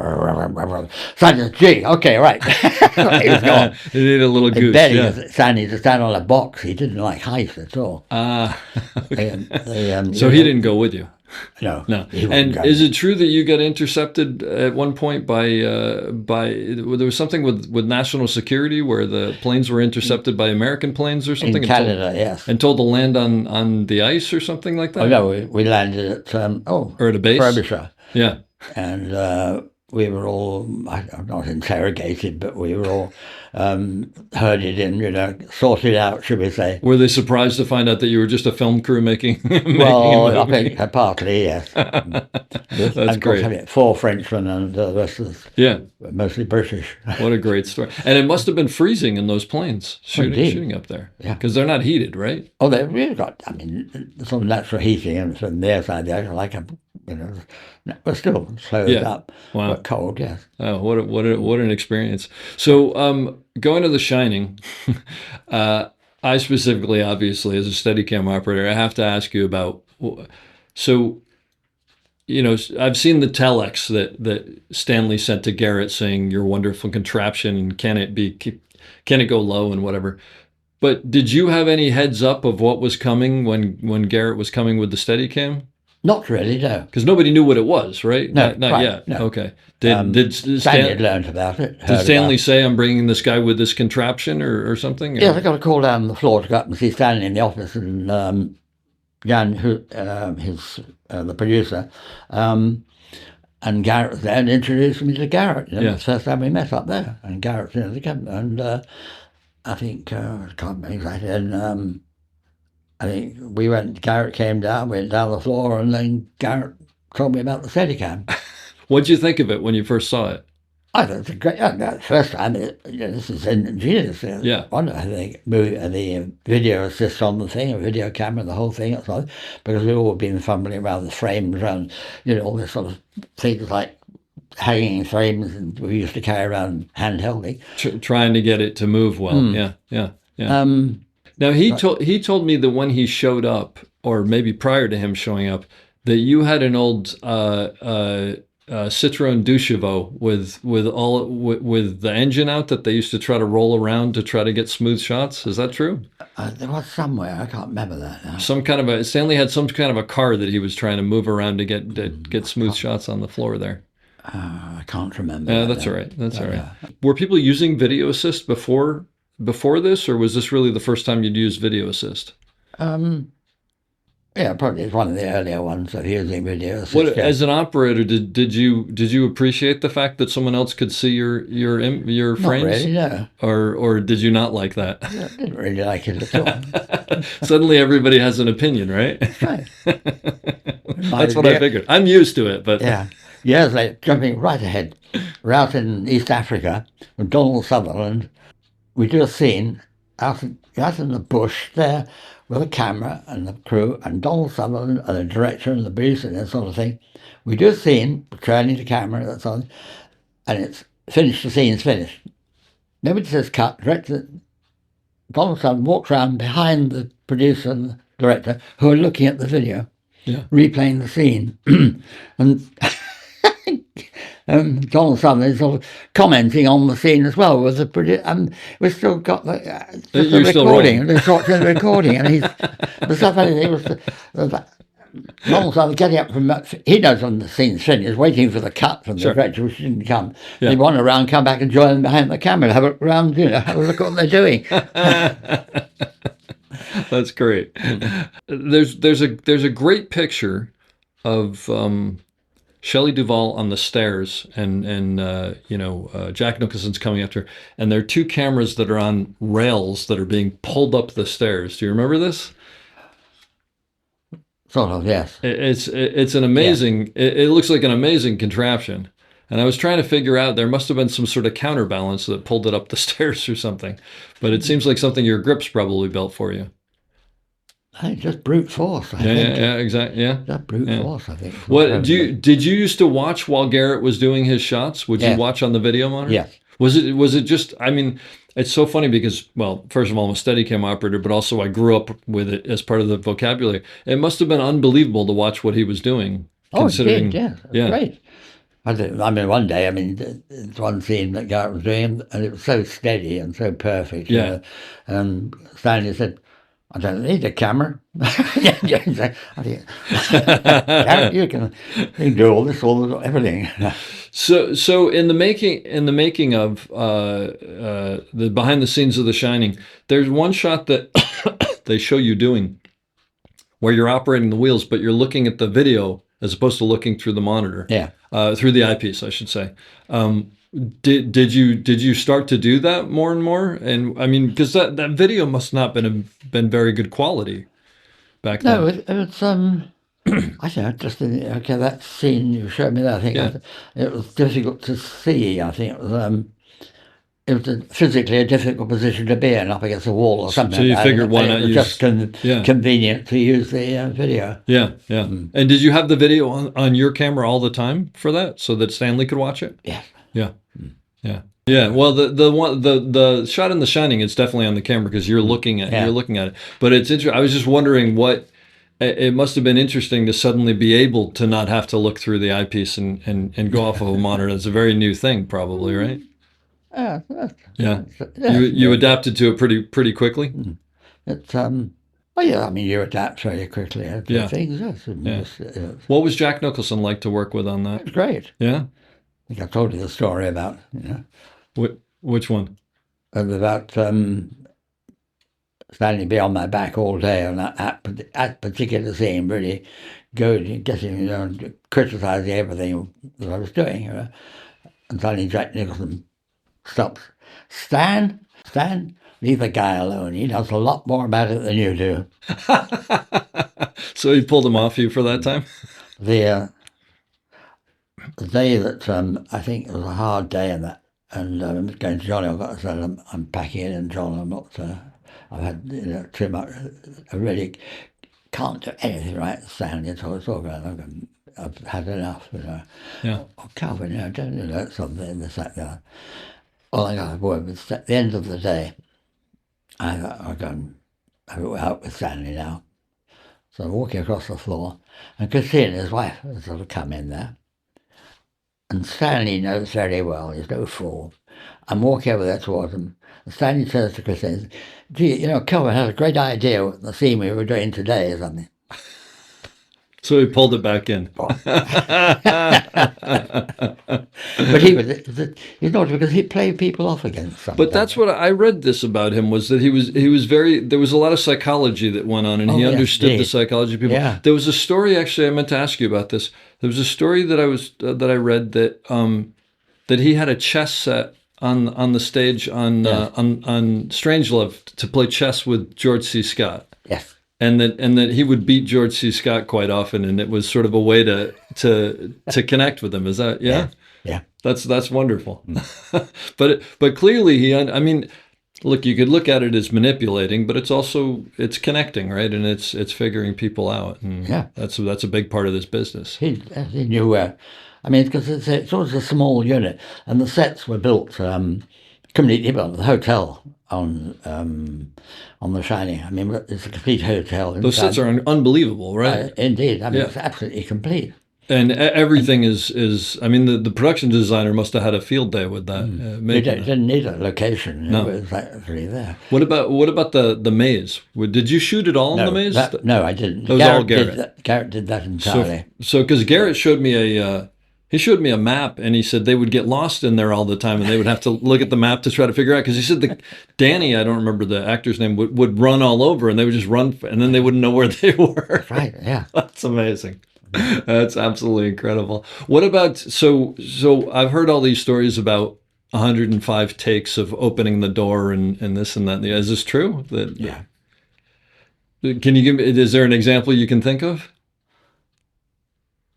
Stanley, gee, okay, right. He was gone. He needed a little goose. Then Stanley to stand on a box. He didn't like height at all. Okay. So he didn't go with you? No. And is it true that you got intercepted at one point by there was something with national security where the planes were intercepted by American planes or something? In Canada, yes. And told to land on the ice or something like that? Oh, no, we landed at, or at a base? Frobisher. Yeah. And we were all, not interrogated, but we were all herded in, sorted out, should we say. Were they surprised to find out that you were just a film crew making well, I think partly, yes. That's great. 4 Frenchmen and the rest of us were mostly British. What a great story. And it must have been freezing in those planes, shooting up there. Yeah. Because they're not heated, right? Oh, they've really got, some natural heating, and from their side, they're like we're still slowed up. Wow. But cold, yes. Oh, what an experience. So going to The Shining, I specifically, obviously, as a Steadicam operator, I have to ask you about, so, I've seen the telex that Stanley sent to Garrett saying your wonderful contraption, and can it go low and whatever. But did you have any heads up of what was coming when Garrett was coming with the Steadicam? Not really, no. Because nobody knew what it was, right? No, not yet. No. Okay. Did Stanley had learned about it. Did Stanley say, I'm bringing this guy with this contraption or something? Yes, I got a call down the floor to go up and see Stanley in the office, and Jan, the producer, and Garrett was there, and introduced me to Garrett. It was the first time we met up there, and Garrett, and I think, I can't remember exactly, and I think Garrett came down, went down the floor, and then Garrett told me about the Steadicam. What'd you think of it when you first saw it? I thought it's a great. The first time, this is ingenious. Yeah. Wonder the video assist on the thing, a video camera, the whole thing. It's like, because we've all been fumbling around the frames, around all this sort of things like hanging frames, and we used to carry around handheldly. Trying to get it to move well. Yeah. Now he told me that when he showed up, or maybe prior to him showing up, that you had an old Citroen deux chevaux with the engine out that they used to try to roll around to try to get smooth shots. Is that true? There was somewhere, I can't remember that now. Stanley had some kind of a car that he was trying to move around to get smooth shots on the floor there. I can't remember. Yeah, that's all right. That's all right. Were people using video assist before this, or was this really the first time you'd use video assist? Yeah, probably it's one of the earlier ones of using video assist. As an operator, did you appreciate the fact that someone else could see your frames? Not really, no. Or did you not like that? I didn't really like it at all. Suddenly, everybody has an opinion, right? Right. That's what I figured. I'm used to it, but yeah. Years later, jumping right ahead, we're out in East Africa with Donald Sutherland. We do a scene out in the bush there with a camera and the crew and Donald Sutherland and the director and the briefs and that sort of thing. We do a scene, turning the camera and that sort of thing, and it's finished, the scene's finished. Nobody says cut. Director Donald Sutherland walks around behind the producer and the director who are looking at the video, replaying the scene. And Donald Sutherland is sort of commenting on the scene as well with the producer, and we've still got the recording. They're watching the recording, and the stuff. Donald Sutherland getting up from. He knows when the scene's finished, waiting for the cut from the director, which didn't come. Yeah. They wander around, come back, and join them behind the camera, have a look around, have a look at what they're doing. That's great. There's a great picture of Shelley Duvall on the stairs, and Jack Nicholson's coming after, and there are two cameras that are on rails that are being pulled up the stairs. Do you remember this? Sort of, yes. It's an amazing. Yeah. It looks like an amazing contraption, and I was trying to figure out, there must have been some sort of counterbalance that pulled it up the stairs or something, but it seems like something your grips probably built for you. I think just brute force. I think. Yeah, exactly. Yeah, just brute force. I think. What did you used to watch while Garrett was doing his shots? Would you watch on the video monitor? Yes. Was it just? I mean, it's so funny because, well, first of all, I'm a Steadicam operator, but also I grew up with it as part of the vocabulary. It must have been unbelievable to watch what he was doing. Oh, it did. Yeah, great. One day, it's one scene that Garrett was doing, and it was so steady and so perfect. Yeah. And Stanley said, I don't need a camera. Garrett, you can do all this, everything. So in the making of the behind the scenes of The Shining, there's one shot that they show you doing where you're operating the wheels, but you're looking at the video as opposed to looking through the monitor. Yeah. Through the eyepiece, I should say. Did you start to do that more and more? And I mean, because that video must not been very good quality back then. No, it was I think that scene you showed me there, I think it was difficult to see. I think it was physically a difficult position to be in, up against a wall or something. So you figured why not use? Just convenient to use the video. Yeah. And did you have the video on your camera all the time for that, so that Stanley could watch it? Yeah. Yeah. Well, the shot in The Shining is definitely on the camera because you're looking at it. But it's interesting. I was just wondering it must have been interesting to suddenly be able to not have to look through the eyepiece and go off of a monitor. It's a very new thing, probably, right? Yeah. You adapted to it pretty quickly. It's you adapt very quickly to things. Yes. What was Jack Nicholson like to work with on that? It was great. Yeah. I think I told you the story about, Which one? About standing behind my back all day on that particular scene, really good, getting, criticising everything that I was doing. And suddenly Jack Nicholson stops. Stan, leave the guy alone. He knows a lot more about it than you do. So he pulled him off you for that time? the day that I think it was a hard day and that, and going to Johnny, I've got to say I'm packing it in, John. I'm not. I've had too much. I really can't do anything right, Stanley. So it's all going. I've had enough. Yeah. Oh, Kelvin, don't you know something? This, that, that. All I got was at the end of the day. I thought I'll go and have it out with Stanley now. So I'm walking across the floor, and Christine, his wife, has sort of come in there. And Stanley knows very well, he's no fool. I'm walking over there towards him, and Stanley turns to Christine, gee, Kelvin had a great idea with the scene we were doing today or something. So he pulled it back in. But he's not, because he played people off against something. But that's what I read this about him, was that he was very, there was a lot of psychology that went on, and he understood the psychology of people. Yeah. There was a story, actually, I meant to ask you about this. There was a story that I read that that he had a chess set on the stage on Strangelove to play chess with George C. Scott. Yes. And that he would beat George C. Scott quite often, and it was sort of a way to connect with him. Is that Yeah. That's wonderful. But clearly I mean, look, you could look at it as manipulating, but it's connecting, right? And it's figuring people out, and that's a big part of this business. He knew where. I mean, because it's always a small unit, and the sets were built completely. Well, the hotel on The Shining. I mean, it's a complete hotel. Those sets are unbelievable, right? Indeed. I mean, it's absolutely complete. And everything is. I mean, the production designer must have had a field day with that. They didn't need a location. No. It was actually there. What about the maze? Did you shoot it all in the maze? No, I didn't. That was all Garrett. Garrett did that entirely. So because Garrett showed me a map, and he said they would get lost in there all the time, and they would have to look at the map to try to figure out. Because he said Danny, I don't remember the actor's name, would run all over, and they would just run, and then they wouldn't know where they were. Right. Yeah. That's amazing. That's absolutely incredible. What about so I've heard all these stories about 105 takes of opening the door and this and that. Is this true? Yeah. Can you give me? Is there an example you can think of?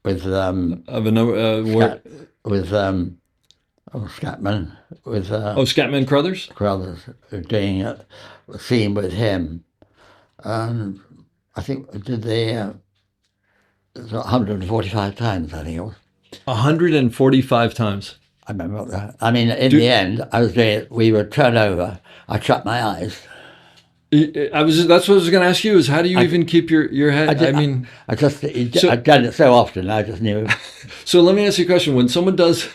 With Of a number with Scatman with Scatman Crothers? Crothers doing a scene with him, and I think did they 145 times. I think it was 145 times. I remember that. I mean, in the end, I was doing it. We would turn over. I shut my eyes. That's what I was going to ask you, is how do you even keep your head? I've done it so often. I just knew. So let me ask you a question. When someone does,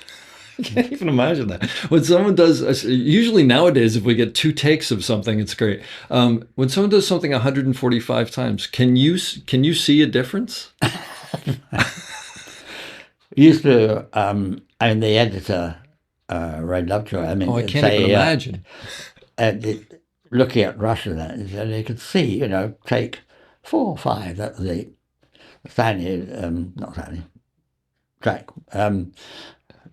I can't even imagine that. When someone does, usually nowadays, if we get 2 takes of something, it's great. When someone does something 145 times, can you see a difference? Used to, I mean, the editor, Ray Lovejoy. I mean, I can't even imagine. Looking at Russia, and they could see, take 4 or 5. That was the Stanley, not Stanley, Jack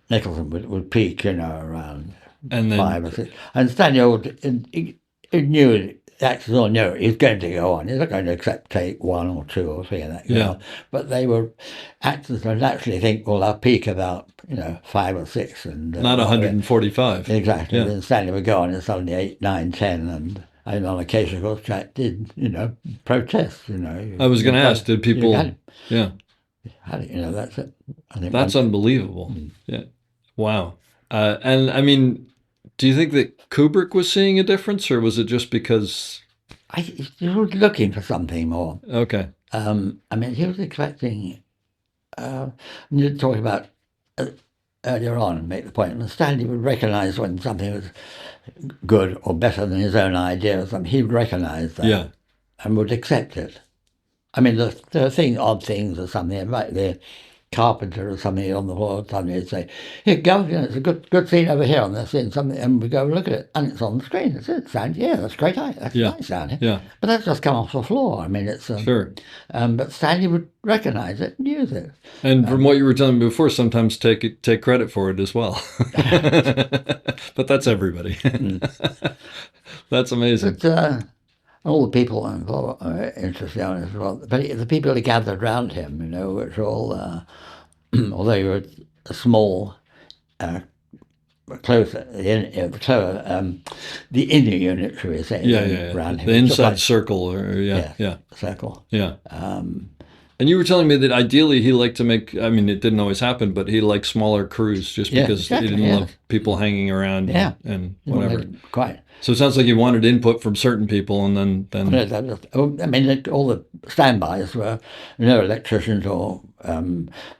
Nicholson would peak, around and then 5 or 6. And Stanley he knew, the actors all knew he's going to go on. He's not going to accept take 1 or 2 or 3 of that. Yeah. But actors would naturally think, well, I'll peak about 5 or 6, and not 145. Exactly. Yeah. Then Stanley would go on, and suddenly 8, 9, 10, and on occasion, of course, Jack did, protest. I was going to ask, did people? Yeah. That's it. I think that's unbelievable. Yeah. Wow. And I mean, do you think that Kubrick was seeing a difference, or was it just because he was looking for something more? Okay. I mean, he was expecting. You talking about earlier on, make the point. And Stanley would recognise when something was good or better than his own idea or something. He would recognise that, and would accept it. I mean, there are odd things or something. Like the carpenter or something on the floor, suddenly he'd say, "Here, go, it's a good scene over here on this scene," something, and we go look at it, and it's on the screen. That's it, sound. Yeah, that's great. That's nice sound. Yeah. But that's just come off the floor. I mean, it's sure. But Stanley would recognise it and use it. And from what you were telling me before, sometimes take credit for it as well. But that's everybody. That's amazing. But, all the people involved are interested in it as well. But the people who gathered around him, which all, although you were a small, closer, the inner unit, should we say? Around The him. Just inside like- circle, or yeah. circle. Yeah. And you were telling me that ideally he liked to make, I mean, it didn't always happen, but he liked smaller crews just Yeah, because exactly, he didn't yeah. love people hanging around Yeah. and whatever. Quite. So it sounds like he wanted input from certain people, and then I mean, all the standbys were no electricians or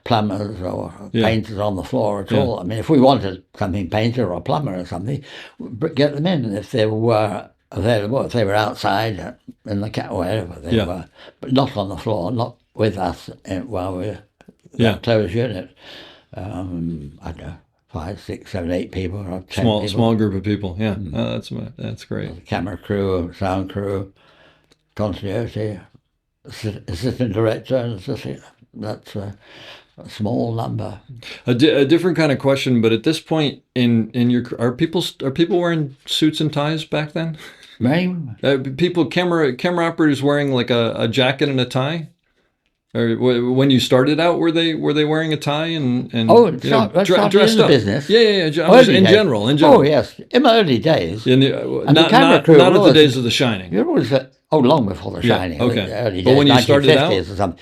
plumbers or painters on the floor at all. I mean, if we wanted something painted or a plumber or something, we'd get them in if they were available, if they were outside in the cat, wherever they were, but not on the floor, not with us while we were closed unit. I don't know, 5, 6, 7, 8 people, or 10 people. small group of people. Yeah, that's great. Camera crew, sound crew, continuity, assistant director, and assistant. That's a small number. A different kind of question, but at this point in your, are people wearing suits and ties back then? Camera operators wearing like a jacket and a tie? Or when you started out, were they wearing a tie and dressed up? Business. Yeah. In general. Oh yes, in my early days. Not at the days of The Shining. You're always long before The Shining. Okay. The early But days, when you started out, or something,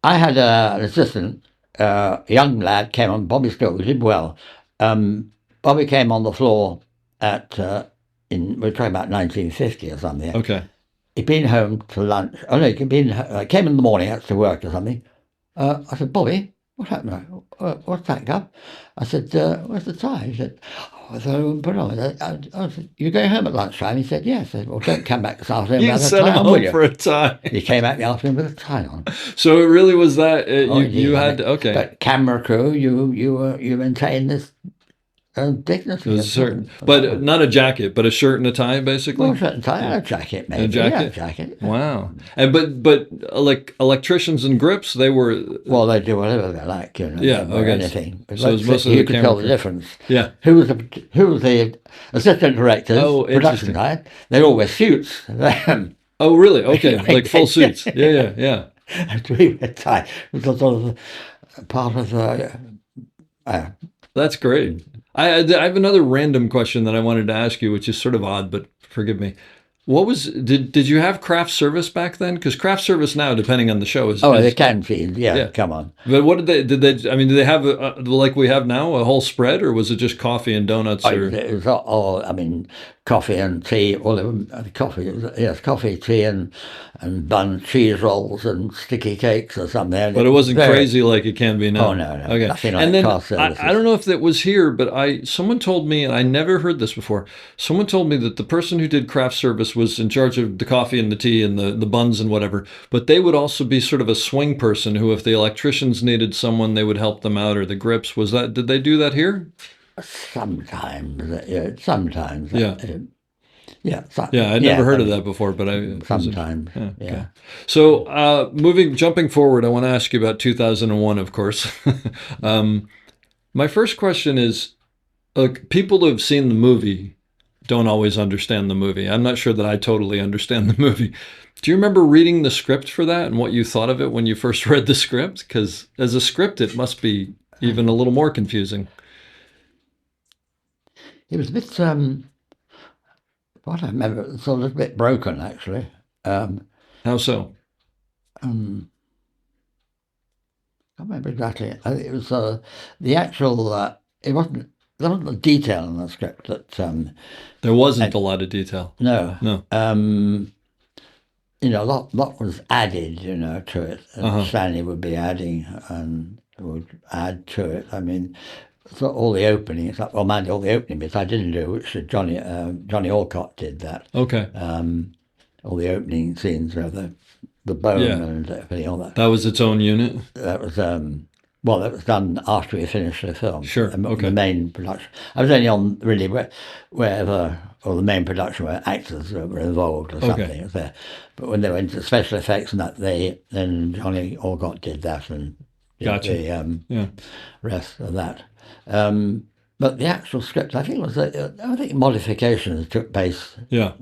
I had an assistant, a young lad came on. Bobby Still did well. Bobby came on the floor at we're talking about 1950 or something. Okay. He'd been home to lunch. Oh no, came in the morning, had to work or something. I said, Bobby, what happened? What's that, Gov? I said, where's the tie? He said, I thought I wouldn't put it on. I said, you going home at lunchtime? He said, yes. I said, well, don't come back this afternoon You without a sent tie him on, will home you? for a tie. He came back in the afternoon with a tie on. So it really was that you had okay. But camera crew, you maintain this dignity. It was certain, but not a jacket, but a shirt and a tie, basically. Well, a shirt and tie, and a jacket, maybe. A jacket. Yeah, a jacket. Wow. And but like electricians and grips, they were. Well, they do whatever they like, you know. Yeah. Okay. Anything. But So it was mostly you the could tell camera the difference. Yeah. Who was the assistant directors? Oh, production interesting. guy. They all wear suits. Oh, really? Okay, like full suits. Yeah. We wear tie. It was sort of part of the. That's great. I have another random question that I wanted to ask you, which is sort of odd, but forgive me. Did you have craft service back then? Because craft service now, depending on the show, is the canteen. Yeah, come on. But what did they have like we have now, a whole spread, or was it just coffee and donuts? It was all, coffee and tea. Well, coffee, tea, and bun, cheese rolls, and sticky cakes or something. But it wasn't crazy like it can be now. Oh no. Okay. Nothing like and then craft services. I don't know if that was here, but someone told me, and I never heard this before. Someone told me that the person who did craft service was in charge of the coffee and the tea and the buns and whatever, but they would also be sort of a swing person who, if the electricians needed someone, they would help them out, or the grips. Did they do that here? Sometimes. Sometimes. Yeah. I'd never heard of that before, but sometimes. Okay. So, jumping forward, I want to ask you about 2001, of course. My first question is, people who have seen the movie don't always understand the movie. I'm not sure that I totally understand the movie. Do you remember reading the script for that and what you thought of it when you first read the script? Because as a script, it must be even a little more confusing. It was a bit, what I remember, it was a little bit broken, actually. How so? I can't remember exactly. I think it was the actual, there wasn't a detail in the script that... there wasn't a lot of detail. No. A lot was added, to it. And Stanley would be adding and would add to it. I mean, so all the openings, all the opening bits I didn't do, which Johnny Alcott did that. Okay. All the opening scenes of the bone and everything, all that. That was its own unit? That was... that was done after we finished the film. Sure, okay. The main production. I was only on really wherever, or the main production where actors were involved or something. Okay. It was there. But when they went to special effects and that, then Johnny Alcott did that and gotcha. The rest of that. But the actual script, I think modifications took place. Yeah.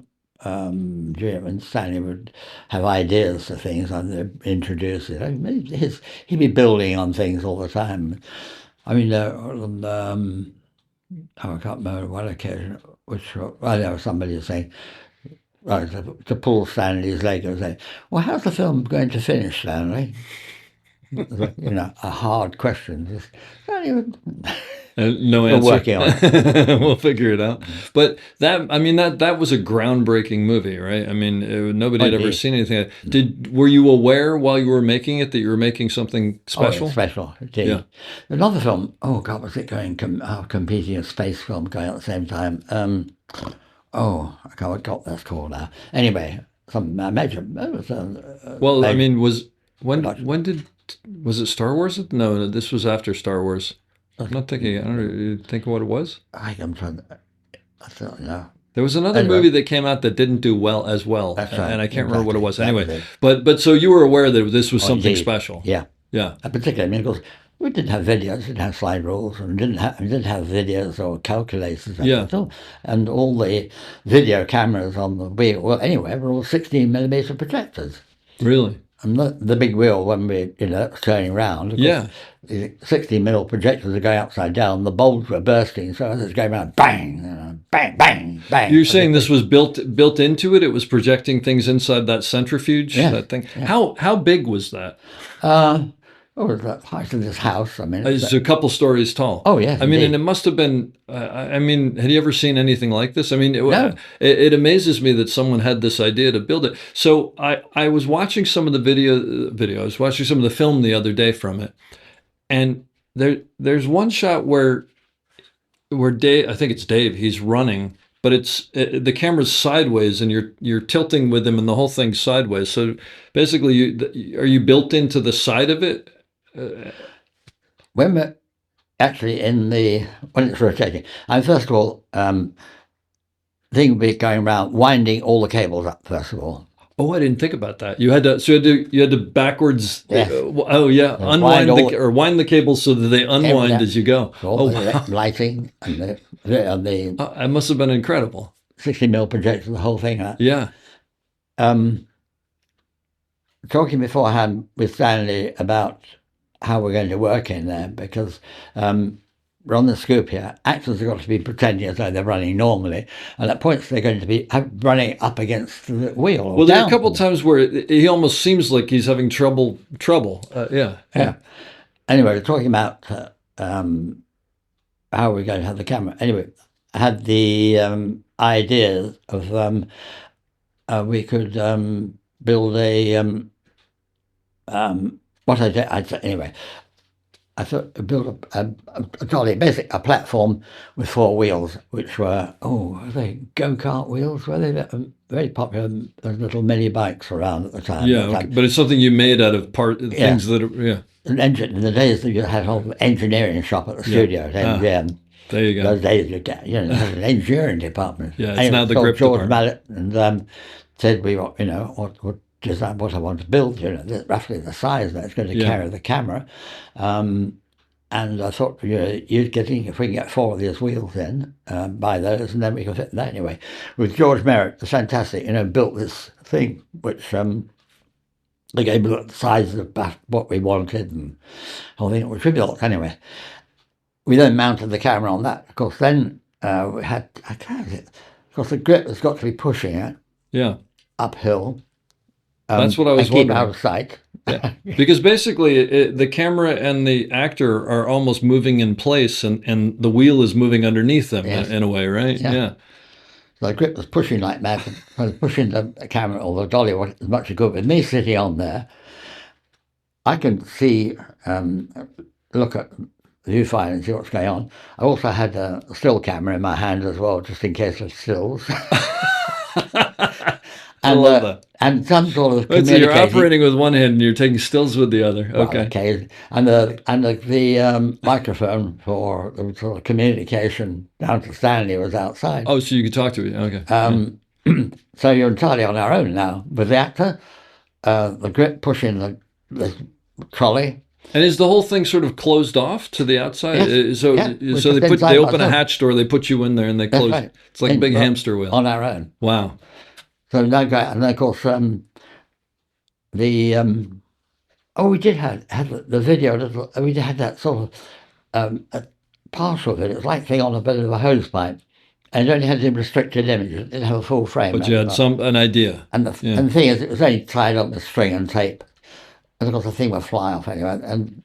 When Stanley would have ideas for things and they'd introduce it. He'd be building on things all the time. I mean, I can't remember what occasion, there was somebody saying, well, to pull Stanley's leg and say, well, how's the film going to finish, Stanley? A hard question. Just, No we're answer. working on it. We'll figure it out. But that was a groundbreaking movie, right? I mean, nobody had ever Indeed. seen anything. Were you aware while you were making it that you were making something special? Oh, special, indeed. Yeah. Another film, oh God, was it going, competing, a space film going at the same time? I can't what God that's called now. Anyway, some major, it was Well, I major mean, production. was it Star Wars? No, this was after Star Wars. I'm not thinking. I don't know. You think of what it was? I'm trying I don't know. There was another Anyway. movie that came out that didn't do as well, That's right. and I can't remember what it was. Exactly. Anyway, That was it. but so you were aware that this was something Indeed. special. Yeah. Yeah. Particularly, I mean, of course, we didn't have videos, didn't have slide rules, and didn't have videos or calculators. Yeah. And all the video cameras on the wheel, well, anyway, were all 16mm projectors. Really? And the big wheel, when we, turning round, of course, the 16mm projectors are going upside down, the bulbs were bursting, so as it's going around, bang, bang, bang, bang. You're saying this was built into it? It was projecting things inside that centrifuge, Yeah. that thing? Yeah. How big was that? The height of this house, I mean. It's a couple stories tall. Oh, yes, I mean, indeed. and it must have been, I mean, had you ever seen anything like this? I mean, No. it amazes me that someone had this idea to build it. So I was watching some of the video. I was watching some of the film the other day from it. And there's one shot where Dave, I think it's Dave, he's running, but the camera's sideways and you're tilting with him and the whole thing's sideways. So basically, are you built into the side of it? When we're actually when it's rotating, and first of all, the thing would be going around, winding all the cables up, first of all. Oh, I didn't think about that. You had to backwards. Yes. Wind the cables so that they unwind Everything. as you go. All the Wow. lighting and the It must have been incredible. 60mm projector, the whole thing. Yeah. Talking beforehand with Stanley about how we're going to work in there, because we're on the scoop here. Actors have got to be pretending as though they're running normally, and at points they're going to be running up against the wheel. Or Well, there are a down. couple of times where he almost seems like he's having trouble. Yeah. Anyway, we're talking about how we're going to have the camera. Anyway, I had the idea of we could build a what I did. Anyway, I thought build a dolly, basically a platform with four wheels, which were they go-kart wheels? Were they very popular? Those little mini bikes around at the time. Yeah, okay. But it's something you made out of things that are, An engine in the days that you had a whole engineering shop at the studio at MGM. There you go. Those days you had an engineering department. Yeah, it's now the grip George department. Mallet and said we want, what design, what I want to build, roughly the size that's going to carry the camera. And I thought, if we can get four of these wheels in, buy those, and then we can fit that anyway. With George Merritt, the fantastic, built this thing, which they gave me the size of what we wanted, and whole thing, which we built anyway. We then mounted the camera on that. Of course, then we had, of course, the grip has got to be pushing it uphill. That's what I was keep wondering. Out of sight. Yeah. Because basically the camera and the actor are almost moving in place and the wheel is moving underneath them in a way, right? Yeah. So the grip was pushing like mad. I was pushing the camera or the dolly as much as good. With me sitting on there, I can see, look at the viewfinder and see what's going on. I also had a still camera in my hand as well, just in case of stills. And some sort of communicating. So you're operating with one hand and you're taking stills with the other. Okay. And the microphone for the sort of communication down to Stanley was outside. Oh, so you could talk to it. Okay. So you're entirely on our own now with the actor, the grip pushing the trolley. And is the whole thing sort of closed off to the outside? Yes. So they open a hatch door, they put you in there, and they close. Right. It's like a big hamster wheel. On our own. Wow. So and then of course we did have the video. We had that sort a partial of it. It was like being on a bit of a hose pipe, and it only had some restricted images. It didn't have a full frame. But you had an idea. And the thing is, it was only tied up with string and tape. And of course, the thing would fly off anyway. And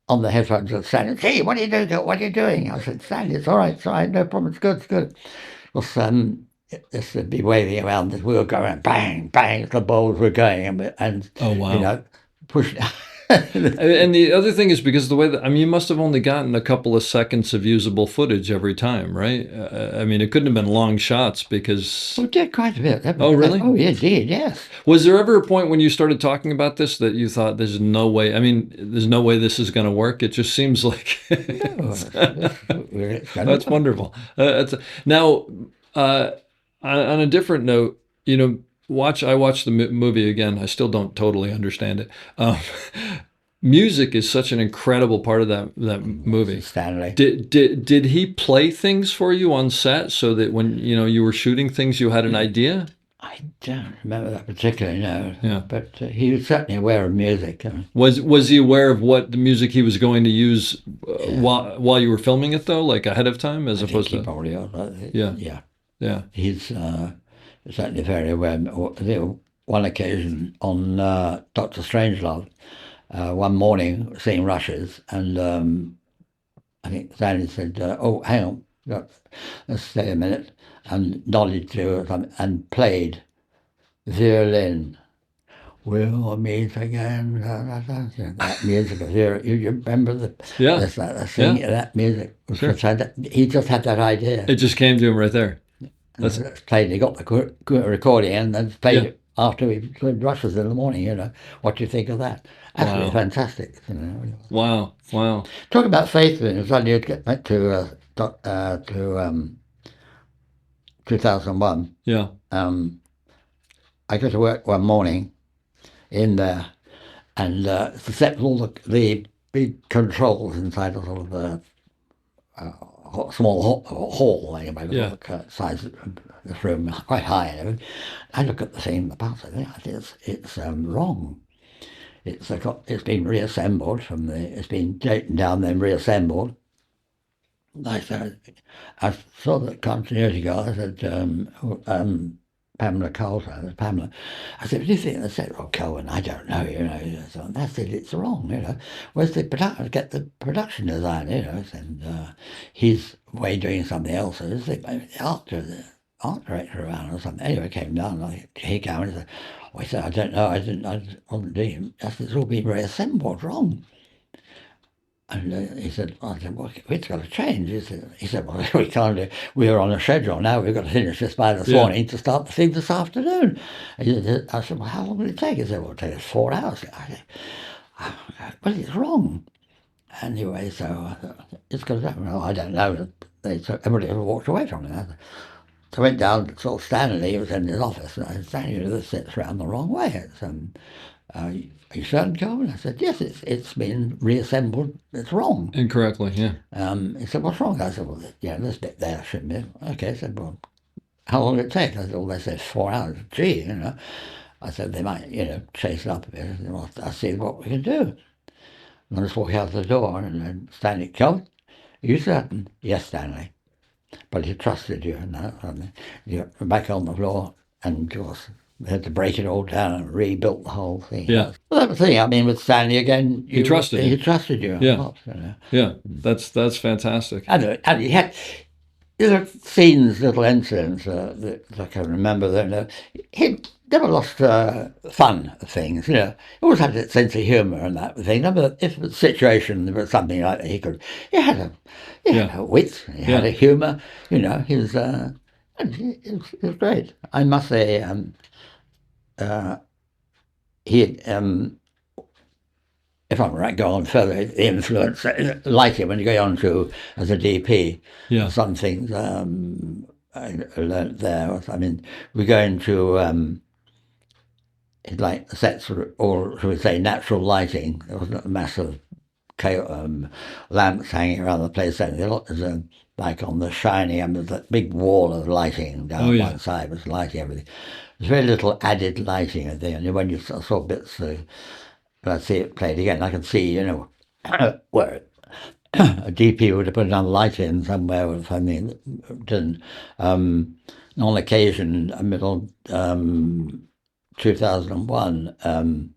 on the headphones, was Stanley, "Gee, what are you doing? What are you doing?" I said, "Stanley, it's all right, no problem, it's good, it's good." Of course, this would be waving around, we were going bang, bang, the balls were going, and Oh, wow. pushing. And the other thing is because the way that, you must have only gotten a couple of seconds of usable footage every time, right? It couldn't have been long shots because... We did quite a bit. Oh, really? Oh, yeah, did, yes. Was there ever a point when you started talking about this that you thought, there's no way this is going to work? It just seems like... No, That's wonderful. Now, on a different note, I watched the movie again. I still don't totally understand it. Music is such an incredible part of that movie. Stanley. Did he play things for you on set so that when you were shooting things, you had an idea? I don't remember that particularly, no. Yeah. But he was certainly aware of music. Was he aware of what the music he was going to use while you were filming it, though, like ahead of time, as opposed to? He probably was. Yeah. He's certainly very aware. One occasion on Dr. Strangelove, one morning seeing rushes, and I think Stanley said, "Oh, hang on, let's stay a minute," and nodded to something and played violin. "We'll meet again." That music of violin. You remember the singing of that music? Sure. He just had that idea. It just came to him right there. That's played. He got the recording and then played it after we played rushes in the morning. What do you think of that? Absolutely fantastic. Wow. Talk about faith. Suddenly you'd get back to 2001. Yeah. I go to work one morning in there, and set all the big controls inside a sort of a small hall anyway. Yeah. Size of this room, quite high and everything. I look at the thing in the past. I think it's wrong. It's been reassembled it's been taken down, then reassembled. I saw the continuity guy. I said, Pamela Coulter, Pamela. I said, "What do you think?" They said, "Oh, Kelvin, I don't know, So I said, "It's wrong, Where's the get the production designer, and he's away doing something else. Is the art director around or something?" Anyway, came down, he came and said, "Oh," he said, "I don't know, I wasn't doing it. It's all been reassembled wrong." And he said, "Well," "It's got to change." He said, "Well, we can't do. We were on a schedule now. We've got to finish this by this morning to start the thing this afternoon." I said, "Well, how long will it take?" He said, "Well, it'll take us 4 hours." I said, "Well, it's wrong." Anyway, so it's got to happen. "Well, I don't know." So everybody walked away from it. So I went down, saw Stanley. He was in his office, and I said, "Stanley, this sits around the wrong way. It's are you certain, Kelvin?" I said, "Yes, it's been reassembled. It's wrong." Incorrectly, yeah. He said, "What's wrong?" I said, "Well, this bit there shouldn't be." "Okay." I said, "Well, how long did it take?" I said, "Well, they said 4 hours." "Gee, I said, "They might, chase it up a bit." I said, "Well, I'll see what we can do." And I just walk out the door, and then Stanley, "Kelvin, are you certain?" "Yes, Stanley. But he trusted you." And you're back on the floor, and of course, they had to break it all down and rebuilt the whole thing. Yeah. Well, that was the thing. With Stanley again, he trusted you. He trusted you. Yeah. Lot, Yeah. That's fantastic. And he had scenes, little incidents that I can remember. That he never lost fun of things. He always had that sense of humour and that thing. If the situation was something like that, he had a wit. He had a humour. He was. It was great. I must say. He, if I'm right, go on further. The influence, like it when you go on to as a DP. Yeah. Some things I learnt there. We go into like the sets or should we say natural lighting. There wasn't a massive lamps hanging around the place. There's like on the shiny, there's a big wall of lighting down one side was lighting everything. There's very little added lighting at the end. When you saw bits, when I see it played again, I can see, where a DP would have put another light in somewhere or something that didn't. On occasion, middle 2001,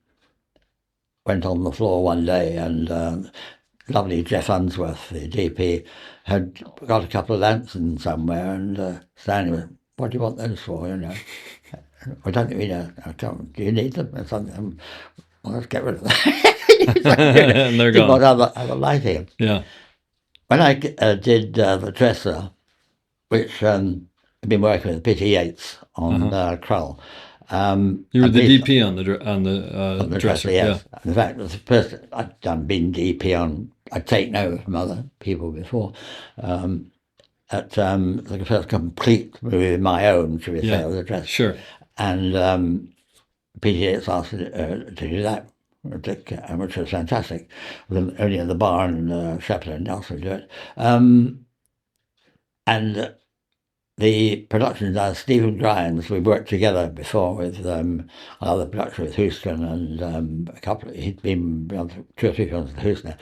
went on the floor one day and lovely Jeff Unsworth, the DP, had got a couple of lamps in somewhere, and Stanley was, what do you want those for, you know? I don't think we know. Do you need them or something? Well, let's get rid of them. And they're Didn't gone. want other lighting. Yeah. When I did the dresser, which I've been working with Peter Yates on Krull. You were and the Peter- DP on the dresser. yes. In fact, it was the first I'd been DP on. I'd taken over from other people before. Like the first complete movie of my own, should we say, Yeah. of the dresser. Sure. And Peter Yates asked to do that, which was fantastic. Only in the bar and Shepard and Nelson do it. And the production designer, Stephen Grimes, we worked together before with another production with Houston and a couple. He'd been on 2 or 3 films with Houston.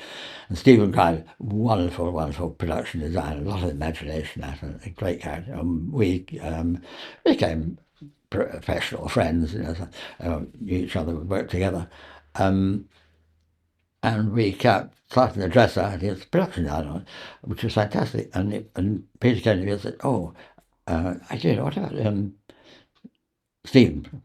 And Stephen Grimes, wonderful, wonderful production designer, a lot of imagination, a great character. We became professional friends, you know, knew each other, would work together. And we kept starting the dresser, and his production designer, which was fantastic. And Peter came to me and said, "Oh, I did. What about Stephen?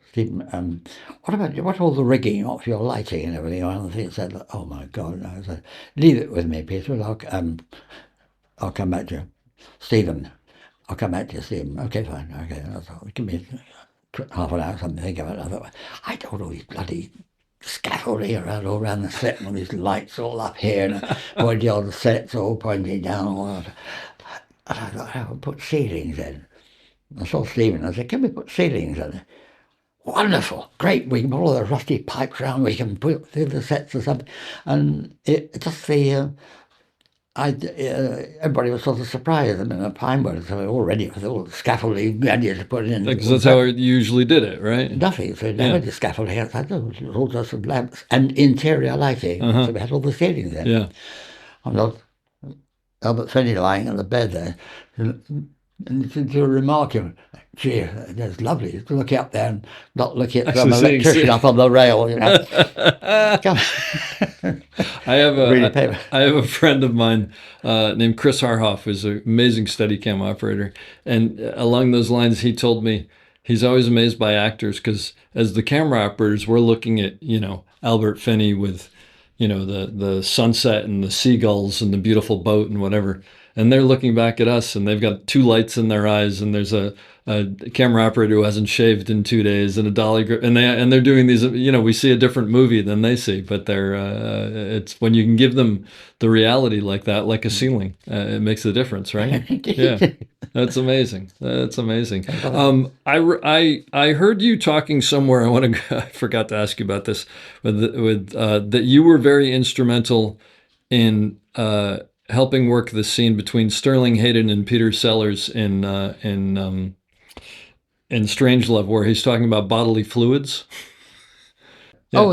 What all the rigging off your lighting and everything?" And I said, "Oh my God!" And I said, "Leave it with me, Peter. And I'll come back to you, Stephen. I'll come back to you, Stephen. Okay, fine. Okay, that's all. Give me half an hour or something to think about it." I thought, I don't all these bloody scaffolding all around the set, and all these lights all up here, and pointing on the sets all pointing down. All that. And I thought, I'll put ceilings in. I saw Stephen. I said, "Can we put ceilings in?" Wonderful, great. We can put all the rusty pipes around. We can put through the sets or something. And it just everybody was sort of surprised. I mean, the Pinewood, so already with all the scaffolding ready to put in. Because that's how you usually did it, right? Nothing. So never did scaffolding outside. It was all just lamps and interior lighting. So we had all the ceilings in. Yeah. And Albert Finney lying on the bed there, and to do a remark, "Gee, that's lovely. Looking up there and not looking at some Actually electrician up on the rail, you know." Come. I have Reading paper. I have a friend of mine named Chris Harhoff, who's an amazing Steadicam operator, and along those lines, he told me he's always amazed by actors because as the camera operators, we're looking at Albert Finney with the sunset and the seagulls and the beautiful boat and whatever, and they're looking back at us and they've got 2 lights in their eyes and there's a camera operator who hasn't shaved in 2 days and a dolly grip, and they're doing these. We see a different movie than they see, but it's when you can give them the reality like that, like a ceiling, it makes a difference, right? Yeah, that's amazing. That's amazing. I heard you talking somewhere. I forgot to ask you about this, with that you were very instrumental in helping work the scene between Sterling Hayden and Peter Sellers in Strangelove, where he's talking about bodily fluids. Yeah. Oh,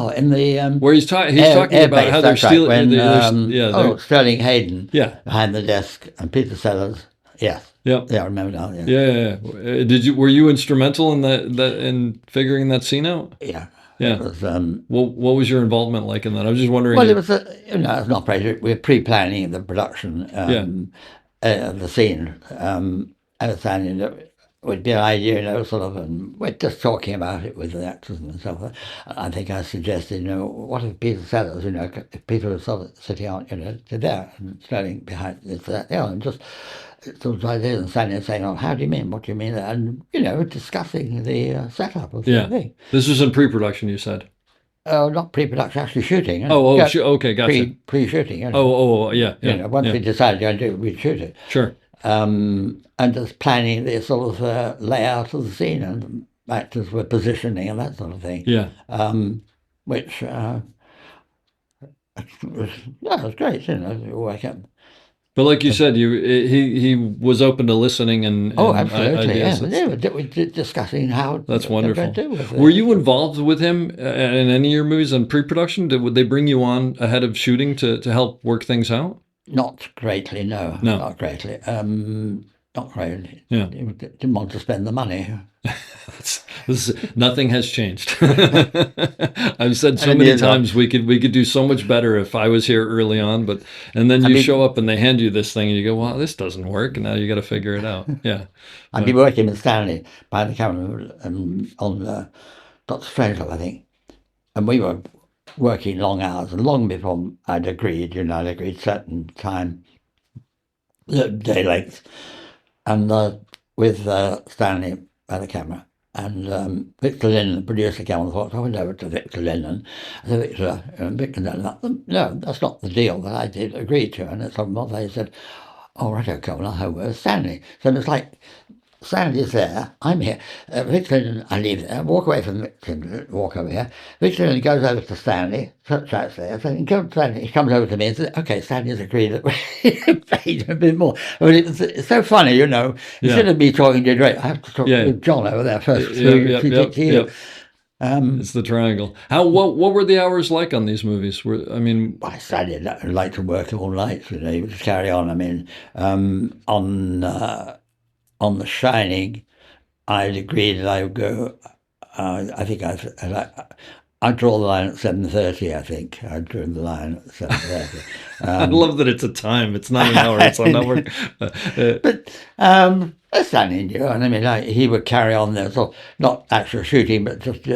in the Where he's talking about how they're stealing. When Sterling Hayden, Yeah. behind the desk, and Peter Sellers, yes, Yeah. yeah, I remember now, yeah, Yeah. Were you instrumental in that in figuring that scene out? yeah. Yeah. It was, what was your involvement like in that? I was just wondering. well, it was an operator. We were pre-planning the production, the scene, understanding that it would be an idea, sort of, and we're just talking about it with the actors and stuff. I think I suggested, what if Peter Sellers, if Peter was sort of sitting out, there and standing behind this, and just sort of ideas and standing and saying, "Oh, how do you mean? What do you mean?" And discussing the setup of the thing. This was in pre-production, you said. Not pre-production, actually shooting. Okay, gotcha. Pre-shooting. Yeah. Once we decided to do it, we'd shoot it. Sure. And just planning the sort of layout of the scene, and actors were positioning and that sort of thing. Yeah. Which was great, wake up. But like you said, he was open to listening Oh, and absolutely, yeah. ideas. We were discussing how That's they're going wonderful. to do with Were it. you involved with him in any of your movies on pre-production? Would they bring you on ahead of shooting to help work things out? Not greatly, no, No. not greatly. Not greatly. Yeah. Didn't want to spend the money. Nothing has changed. I've said so And many you know, times we could do so much better if I was here early on, but and then I you show mean, up and they hand you this thing and you go, "Wow, this doesn't work," and now you got to figure it out. Yeah, I'd been working with Stanley behind the camera on Dr. Strangelove, I think, and we were working long hours, and long before I'd agreed, I'd agreed certain time, day lengths, and with Stanley by the camera. And Victor Lynn, the producer, came on the phone. I went over to Victor Lynn and I said, Victor, Victor Lynn, no, that's not the deal that I did agree to. And it's on they said, oh, right, okay, well, I'll have with Stanley. So it's like, Stanley's there, I'm here. Victor Lynn, I leave there, walk away from Victor, walk over here. Victor Lynn goes over to Stanley, chats there. So he comes over to me and says, okay, Stanley's agreed that we paid him a bit more. I mean, it's so funny, Instead of me talking to you direct, I have to talk with John over there first. Yep. It's the triangle. What were the hours like on these movies? I decided I'd like to work all night, you just carry on. I mean, on The Shining, I'd agreed that I would go. I think I'd draw the line at 7:30. I think I'd draw the line at 7:30. I love that it's a time. It's not an hour. It's an hour. But that's unusual. And I mean, he would carry on there, so not actual shooting, but just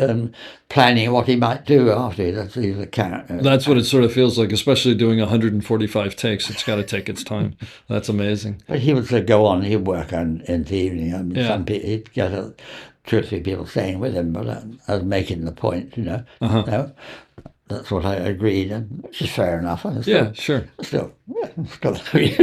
planning what he might do after. He's a character. That's what it sort of feels like, especially doing 145 takes. It's got to take its time. That's amazing. But he would go on. He'd work on in the evening. I mean, some people he'd get 2 or 3 people staying with him, but I was making the point, No, that's what I agreed, which is fair enough. Sure. Still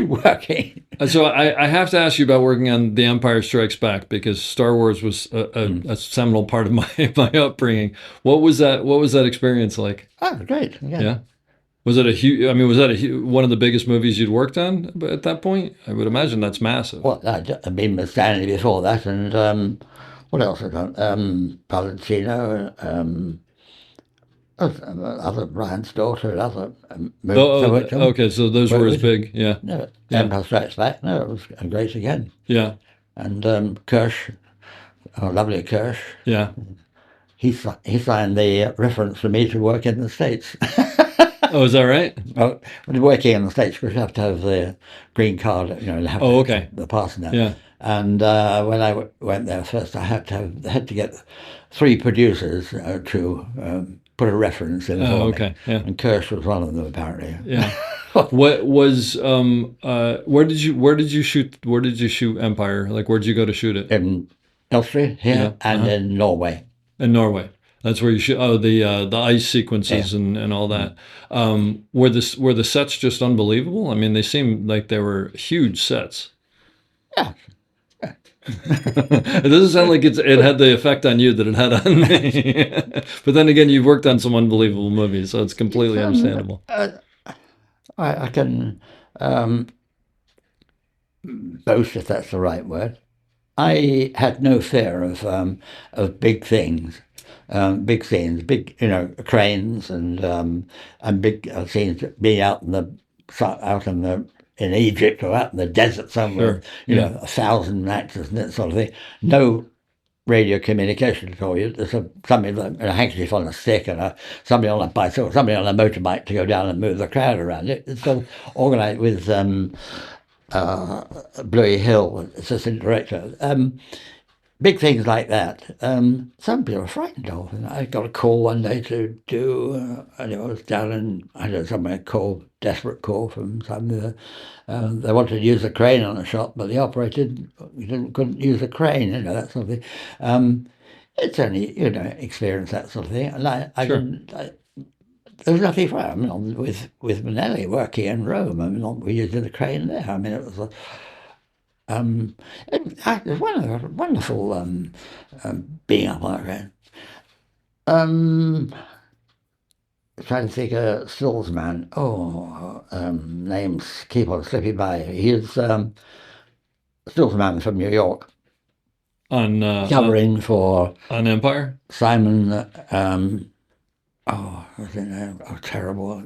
working. So I have to ask you about working on The Empire Strikes Back, because Star Wars was a seminal part of my upbringing. What was that experience like? Oh, great. Yeah. Was it a huge? I mean, was that one of the biggest movies you'd worked on at that point? I would imagine that's massive. Well, I'd been with Stanley before that, and what else have I done? Valentino, other Brian's daughter, and other movies. Okay, so those were as big, yeah. No, Empire Strikes Back. No, it was great again. Yeah. And Kirsch, lovely Kirsch. Yeah. He signed the reference for me to work in the States. Oh, is that right? Well, when working in the States, because you have to have the green card, okay. The pass now. Yeah. And when I went there first, I had to get 3 producers to put a reference in for okay. me. Yeah. And Kirsch was one of them, apparently. Yeah. What was where did you shoot Empire? Like, where'd you go to shoot it? In Austria here and in Norway. In Norway. That's where you shoot. Oh, the ice sequences and all that. Were the sets just unbelievable? I mean, they seemed like they were huge sets. Yeah. It doesn't sound like it had the effect on you that it had on me. But then again, you've worked on some unbelievable movies, so it's completely understandable. I can boast, if that's the right word. I had no fear of big things, big scenes, big cranes and big scenes. Being out in Egypt or out in the desert somewhere, Sure. 1,000 actors and that sort of thing. No radio communication at all. There's somebody with a handkerchief on a stick and somebody on a bicycle, somebody on a motorbike to go down and move the crowd around. It's all organised with Bluey Hill, assistant director. Big things like that. Some people are frightened of. And I got a call one day to do. I was down in somewhere, desperate call from some. They wanted to use a crane on a shot, but the operator couldn't use a crane. That sort of thing. It's only experience, that sort of thing. And I Sure. didn't. There was nothing for it. I mean, with Manelli working in Rome, I mean, we used the crane there. I mean, it was. It was wonderful being up on that crane. trying to think of stills man. Oh, names keep on slipping by. He's stills man from New York, On covering for on Empire. Simon. What's his name? Oh, terrible.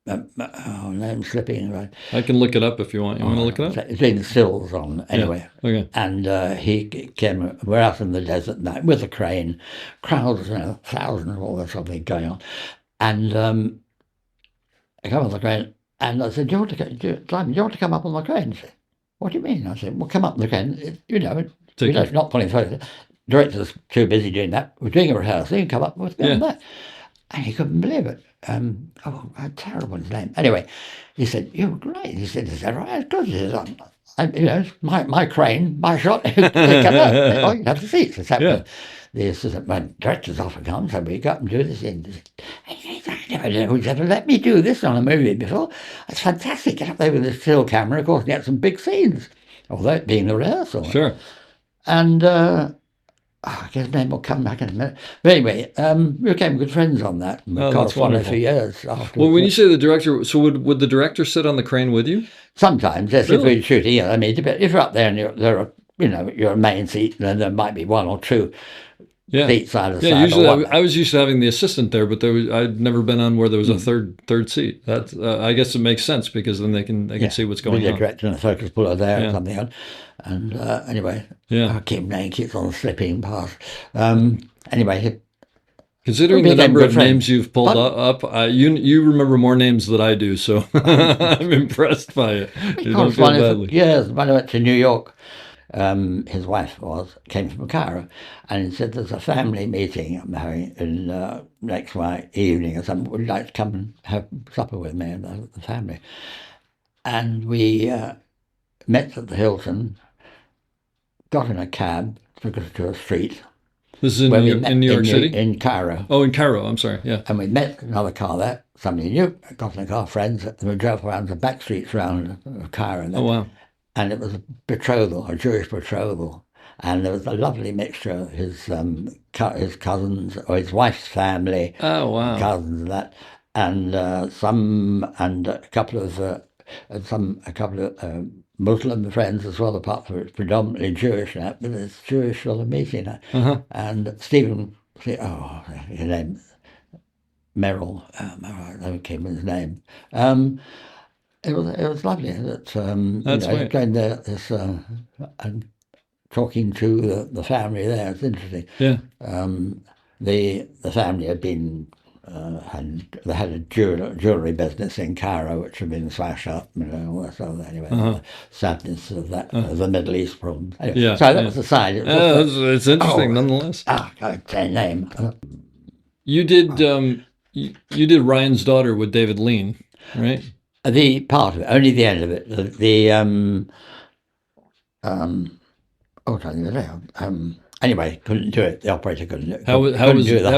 Name slipping. Right. I can look it up if you want. You want to look it up? It's been stills on anyway. Yeah. Okay. And he came. We're out in the desert night with a crane, crowds, thousands, all that sort of thing going on. And I come on the crane, and I said, Simon, do you want to come up on the crane? He said, what do you mean? I said, well, come up on the crane. Not pulling photos. Director's too busy doing that. We're doing a rehearsal. You can come up with me on that. And he couldn't believe it. How terrible his name. Anyway, he said, you're great. He said, is that right? Good. He said, my crane, my shot. You have the seats. The assistant director's often comes, so we got and do this. Who's ever let me do this on a movie before? It's fantastic. Get up there with this still camera, of course, and get some big scenes. Although it being the rehearsal. Sure. And I guess his name will come back in a minute. But anyway, we became good friends on that. We corresponded for years after. Well, when you say the director, so would the director sit on the crane with you? Sometimes, yes, Really? if we're shooting. I mean, if you're up there and you're a main seat, then there might be one or two seats side of side. Yeah, usually I was used to having the assistant there, but I'd never been on where there was a third seat. That I guess it makes sense because then they can see what's going on. The director and the focus puller there or something. And anyway, I keeps on slipping past. Anyway, considering the number of names you've pulled up, you remember more names than I do, so I'm impressed by it. You don't feel badly. Years when I went to New York, his wife came from Cairo, and he said there's a family meeting I'm having in next evening or something. Would you like to come and have supper with me and the family? And we met at the Hilton, got in a cab, took us to a street. This is in New York City? In Cairo. Oh, in Cairo, I'm sorry, yeah. And we met another car there, somebody knew, got in a car, friends, and we drove around the back streets around Cairo. Oh, wow. And it was a betrothal, a Jewish betrothal. And there was a lovely mixture of his cousins, or his wife's family. Oh, wow. Cousins and that. And a couple of Muslim friends as well, apart from it's predominantly Jewish now, but it's Jewish sort of meeting. And Stephen, his name, Merrill, I don't remember his name. It was lovely that That's right. going there and talking to the family there. It's interesting. Yeah. The family had been they had a jewelry business in Cairo which had been smashed up. So anyway, the sadness of that, the Middle East problem. Anyway, so that was the side. It's interesting nonetheless. I can't say name. You did you did Ryan's Daughter with David Lean, right? The part of it, only the end of it. Anyway, couldn't do it. The operator couldn't do it. How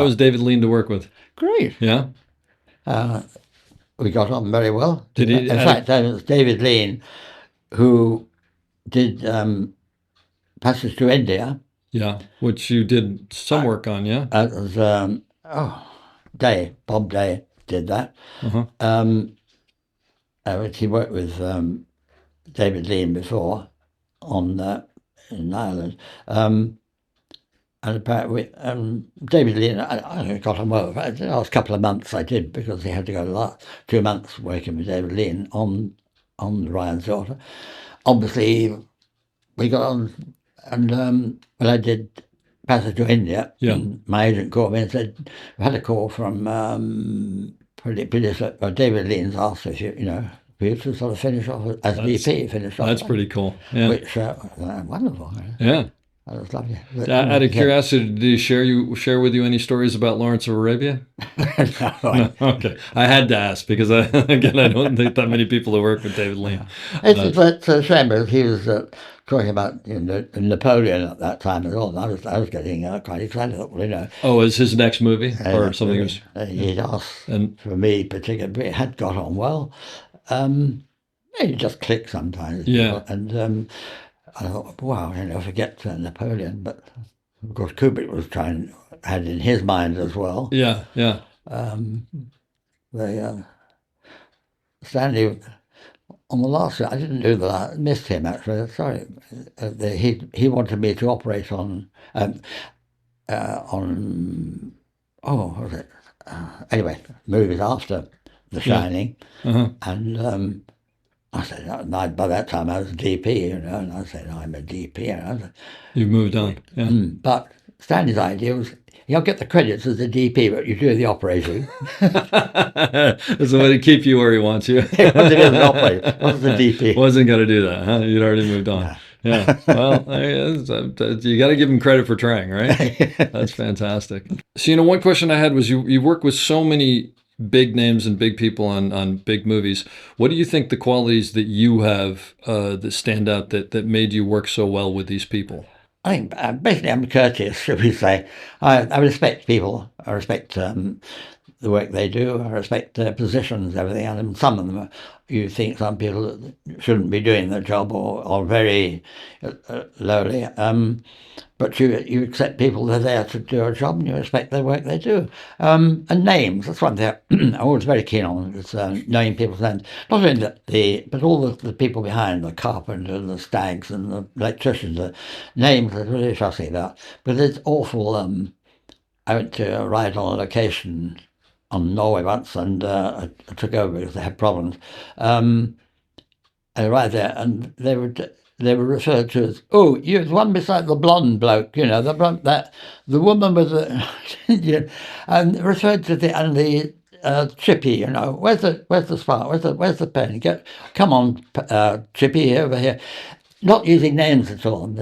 was David Lean to work with? Great. Yeah. We got on very well. Did he? In fact, it was David Lean who did Passage to India. Yeah, which you did some work on, yeah? It was Bob Day did that. He worked with David Lean before in Ireland. And apparently, David Lean, I got on well. The last couple of months I did because he had to go the last 2 months working with David Lean on Ryan's Daughter. Obviously, we got on, and when I did Passage to India, my agent called me and said, "We had a call from David Lean's asked if for you to sort of finish off as VP, finish off." That's pretty cool. Yeah. Which wonderful. Yeah. That was lovely. Out of curiosity, did he share with you any stories about Lawrence of Arabia? No. Okay. I had to ask because I don't think that many people who work with David Lean. It's a shame because he was talking about Napoleon at that time as well. And I was getting quite excited. Oh, is his next movie or something? He'd asked for me particularly. It had got on well. You just click sometimes. Yeah. And I thought, wow, forget Napoleon. But of course, Kubrick had in his mind as well. Yeah, yeah. Stanley, on the last shot, I didn't do that. I missed him, actually. Sorry. He wanted me to operate on, what was it? Anyway, movies after The Shining. Uh-huh. And I said, by that time I was a DP, and I said, I'm a DP. You've moved on. Yeah. But Stanley's idea was, you'll get the credits as a DP, but you do the operating. That's a way to keep you where he wants you. He wanted to be the operator, wasn't the DP. Wasn't going to do that, huh? You'd already moved on. Yeah. Well, you got to give him credit for trying, right? That's fantastic. So, one question I had was you work with so many big names and big people on big movies. What do you think the qualities that you have that stand out that made you work so well with these people? I think basically I'm courteous, should we say. I respect people. I respect the work they do. I respect their positions, everything. And some of them, you think some people shouldn't be doing their job or very lowly. But you accept people that are there to do a job and you respect their work they do. And names, that's one thing I'm always very keen on, is knowing people's names. Not only but all the people behind, the carpenter, the stags and the electricians, the names are really fussy about. But it's awful. I went to a ride on a location on Norway once, and I took over because they had problems. I arrived there, and they were referred to as, oh, you're the one beside the blonde bloke, the woman with the, and referred to the Chippy, where's the spark, where's the pen? Come on, Chippy, over here. Not using names at all.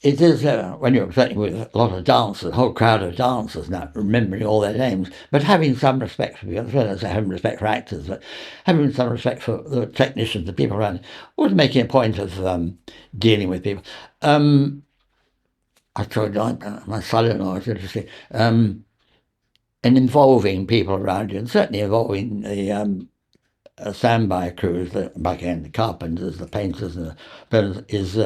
It is, when you're presenting with a lot of dancers, a whole crowd of dancers now, remembering all their names, but having some respect for people, as well as having respect for actors, but having some respect for the technicians, the people around, always making a point of dealing with people. I told my son-in-law, it's interesting, and involving people around you, and certainly involving the standby crews, the carpenters, the painters, and the builders, is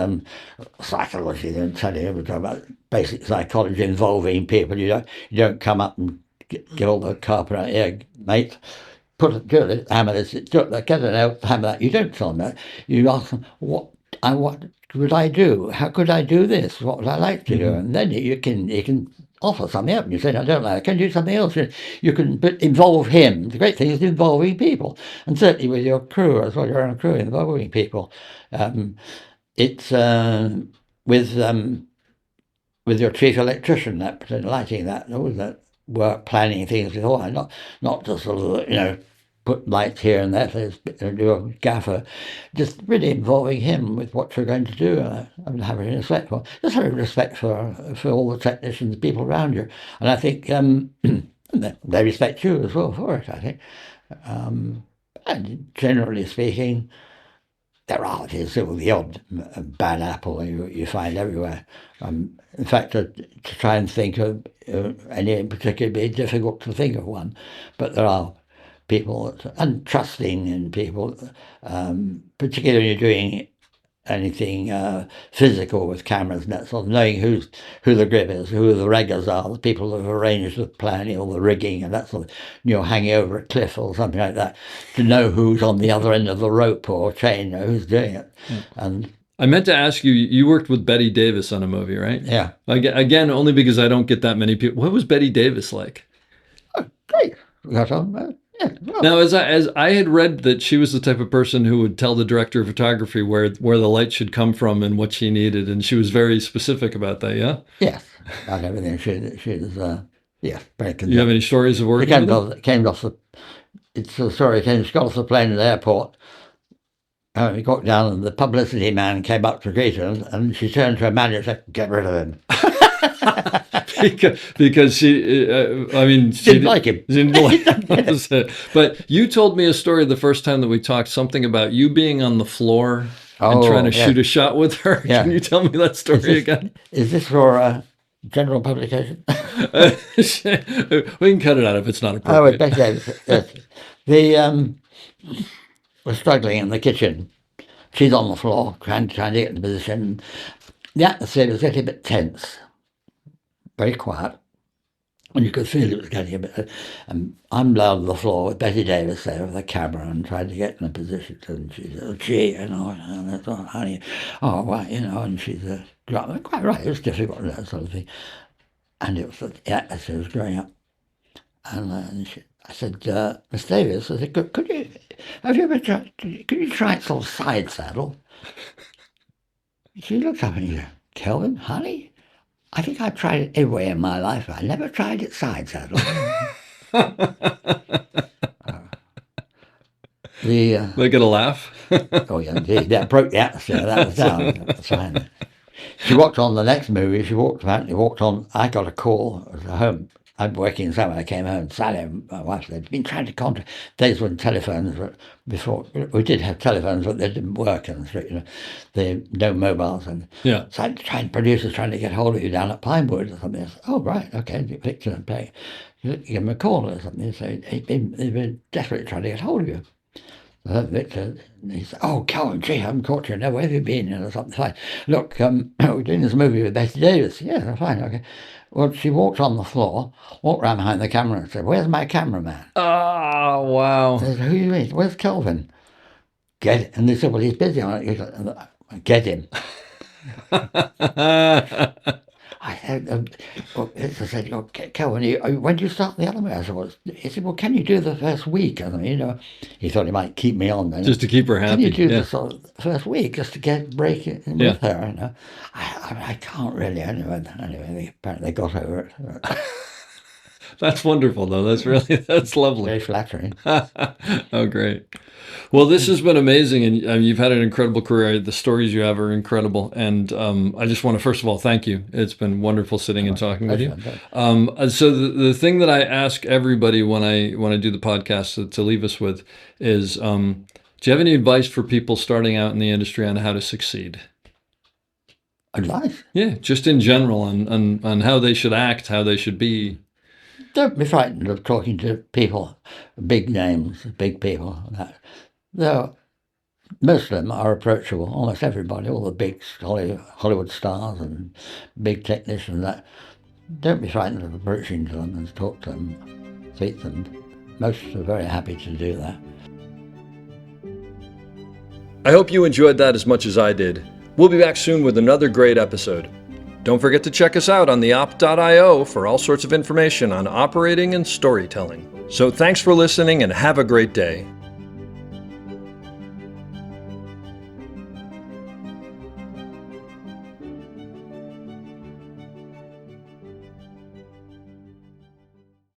psychology. They're telling you, we're talking about basic psychology involving people. You don't come up and get all the carpet out here, mate. Do it, hammer this, get it out, hammer that. You don't tell them that. You ask them, what would I do? How could I do this? What would I like to do? And then you can offer something up. And you say, I don't like it. Can you do something else? You can involve him. The great thing is involving people. And certainly with your crew as well, your own crew, involving people. It's with your chief electrician, that lighting that, all that work, planning things beforehand, not just sort of, put lights here and there, do a gaffer, just really involving him with what you're going to do, and having respect for, just having respect for all the technicians, people around you, and I think they respect you as well for it. I think, and generally speaking, there are still the odd bad apple you find everywhere. In fact, to try and think of any in particular, it'd be difficult to think of one, but there are people, and trusting in people, particularly when you're doing anything physical with cameras and that sort of, knowing who the grip is, who the riggers are, the people who have arranged the planning or the rigging and that sort of, you're hanging over a cliff or something like that, to know who's on the other end of the rope or chain, who's doing it. Yeah. And I meant to ask you, you worked with Bette Davis on a movie, right? Yeah. Again, only because I don't get that many people. What was Bette Davis like? Oh, great. We got on. Yeah, well. Now, as I had read that she was the type of person who would tell the director of photography where the light should come from and what she needed, and she was very specific about that. Yeah. Yes, about everything. She was very convinced. You have any stories of working with her? It's a story. She got off the plane at the airport. We got down, and the publicity man came up to greet her, and she turned to her manager and said, "Get rid of him." because she didn't like him. Didn't like But you told me a story the first time that we talked, something about you being on the floor and trying to shoot a shot with her. Yeah. Can you tell me that story again? Is this for general publication? We can cut it out if it's not appropriate. We're struggling in the kitchen. She's on the floor trying to get in position. The atmosphere was getting a bit tense. Very quiet. And you could feel it was getting a bit. And I'm down on the floor with Bette David there with the camera and trying to get in a position. And she said, "Oh, gee, and I thought, honey, oh, right, and she's quite right, it was difficult, that sort of thing. And it was, yeah, as she was growing up. And I said, Miss Davis, I said, could you, have you ever tried, could you try it sort of side saddle? She looked up and she said, Kelvin, honey, I think I've tried it everywhere in my life. I never tried it side saddle. They get a laugh. Oh, yeah, indeed. That broke the atmosphere. That was down. That's fine. She walked on the next movie. She walked on. I got a call at home. I'm working somewhere. I came home. Sally, my wife, they'd been trying to contact. Days when telephones were before. We did have telephones, but they didn't work in the street. They no mobiles, and Yeah. so I tried. Producers trying to get hold of you down at Pinewood or something. I said, oh right, okay, Victor and Peg. Give them a call or something. So they've been desperately trying to get hold of you. Victor, he said, oh, Kelvin, gee, I haven't caught you. No, where have you been? Or something. Fine. Look, we're doing this movie with Bette Davis. Yeah, fine, okay. Well, she walked on the floor, walked around behind the camera and said, where's my cameraman? Oh, wow. I said, who do you mean? Where's Kelvin? Get it. And they said, well, he's busy on it. He said, get him. I said, oh, Kelvin, when do you start the other way? I said, well, he said, well, can you do the first week? I mean, he thought he might keep me on then. Just to keep her happy. Can you do the sort of first week just to get break it with her? I can't really. Anyway, apparently they got over it. That's wonderful, though. That's lovely. Very flattering. Oh, great. Well, this has been amazing, and you've had an incredible career. The stories you have are incredible, and I just want to, first of all, thank you. It's been wonderful sitting and talking with you. So the thing that I ask everybody when I do the podcast to leave us with is, do you have any advice for people starting out in the industry on how to succeed? Advice? Yeah, just in general on how they should act, how they should be. Don't be frightened of talking to people, big names, big people. Most of them are approachable, almost everybody, all the big Hollywood stars and big technicians. Don't be frightened of approaching to them and talk to them, speak to them. Most are very happy to do that. I hope you enjoyed that as much as I did. We'll be back soon with another great episode. Don't forget to check us out on theop.io for all sorts of information on operating and storytelling. So thanks for listening and have a great day.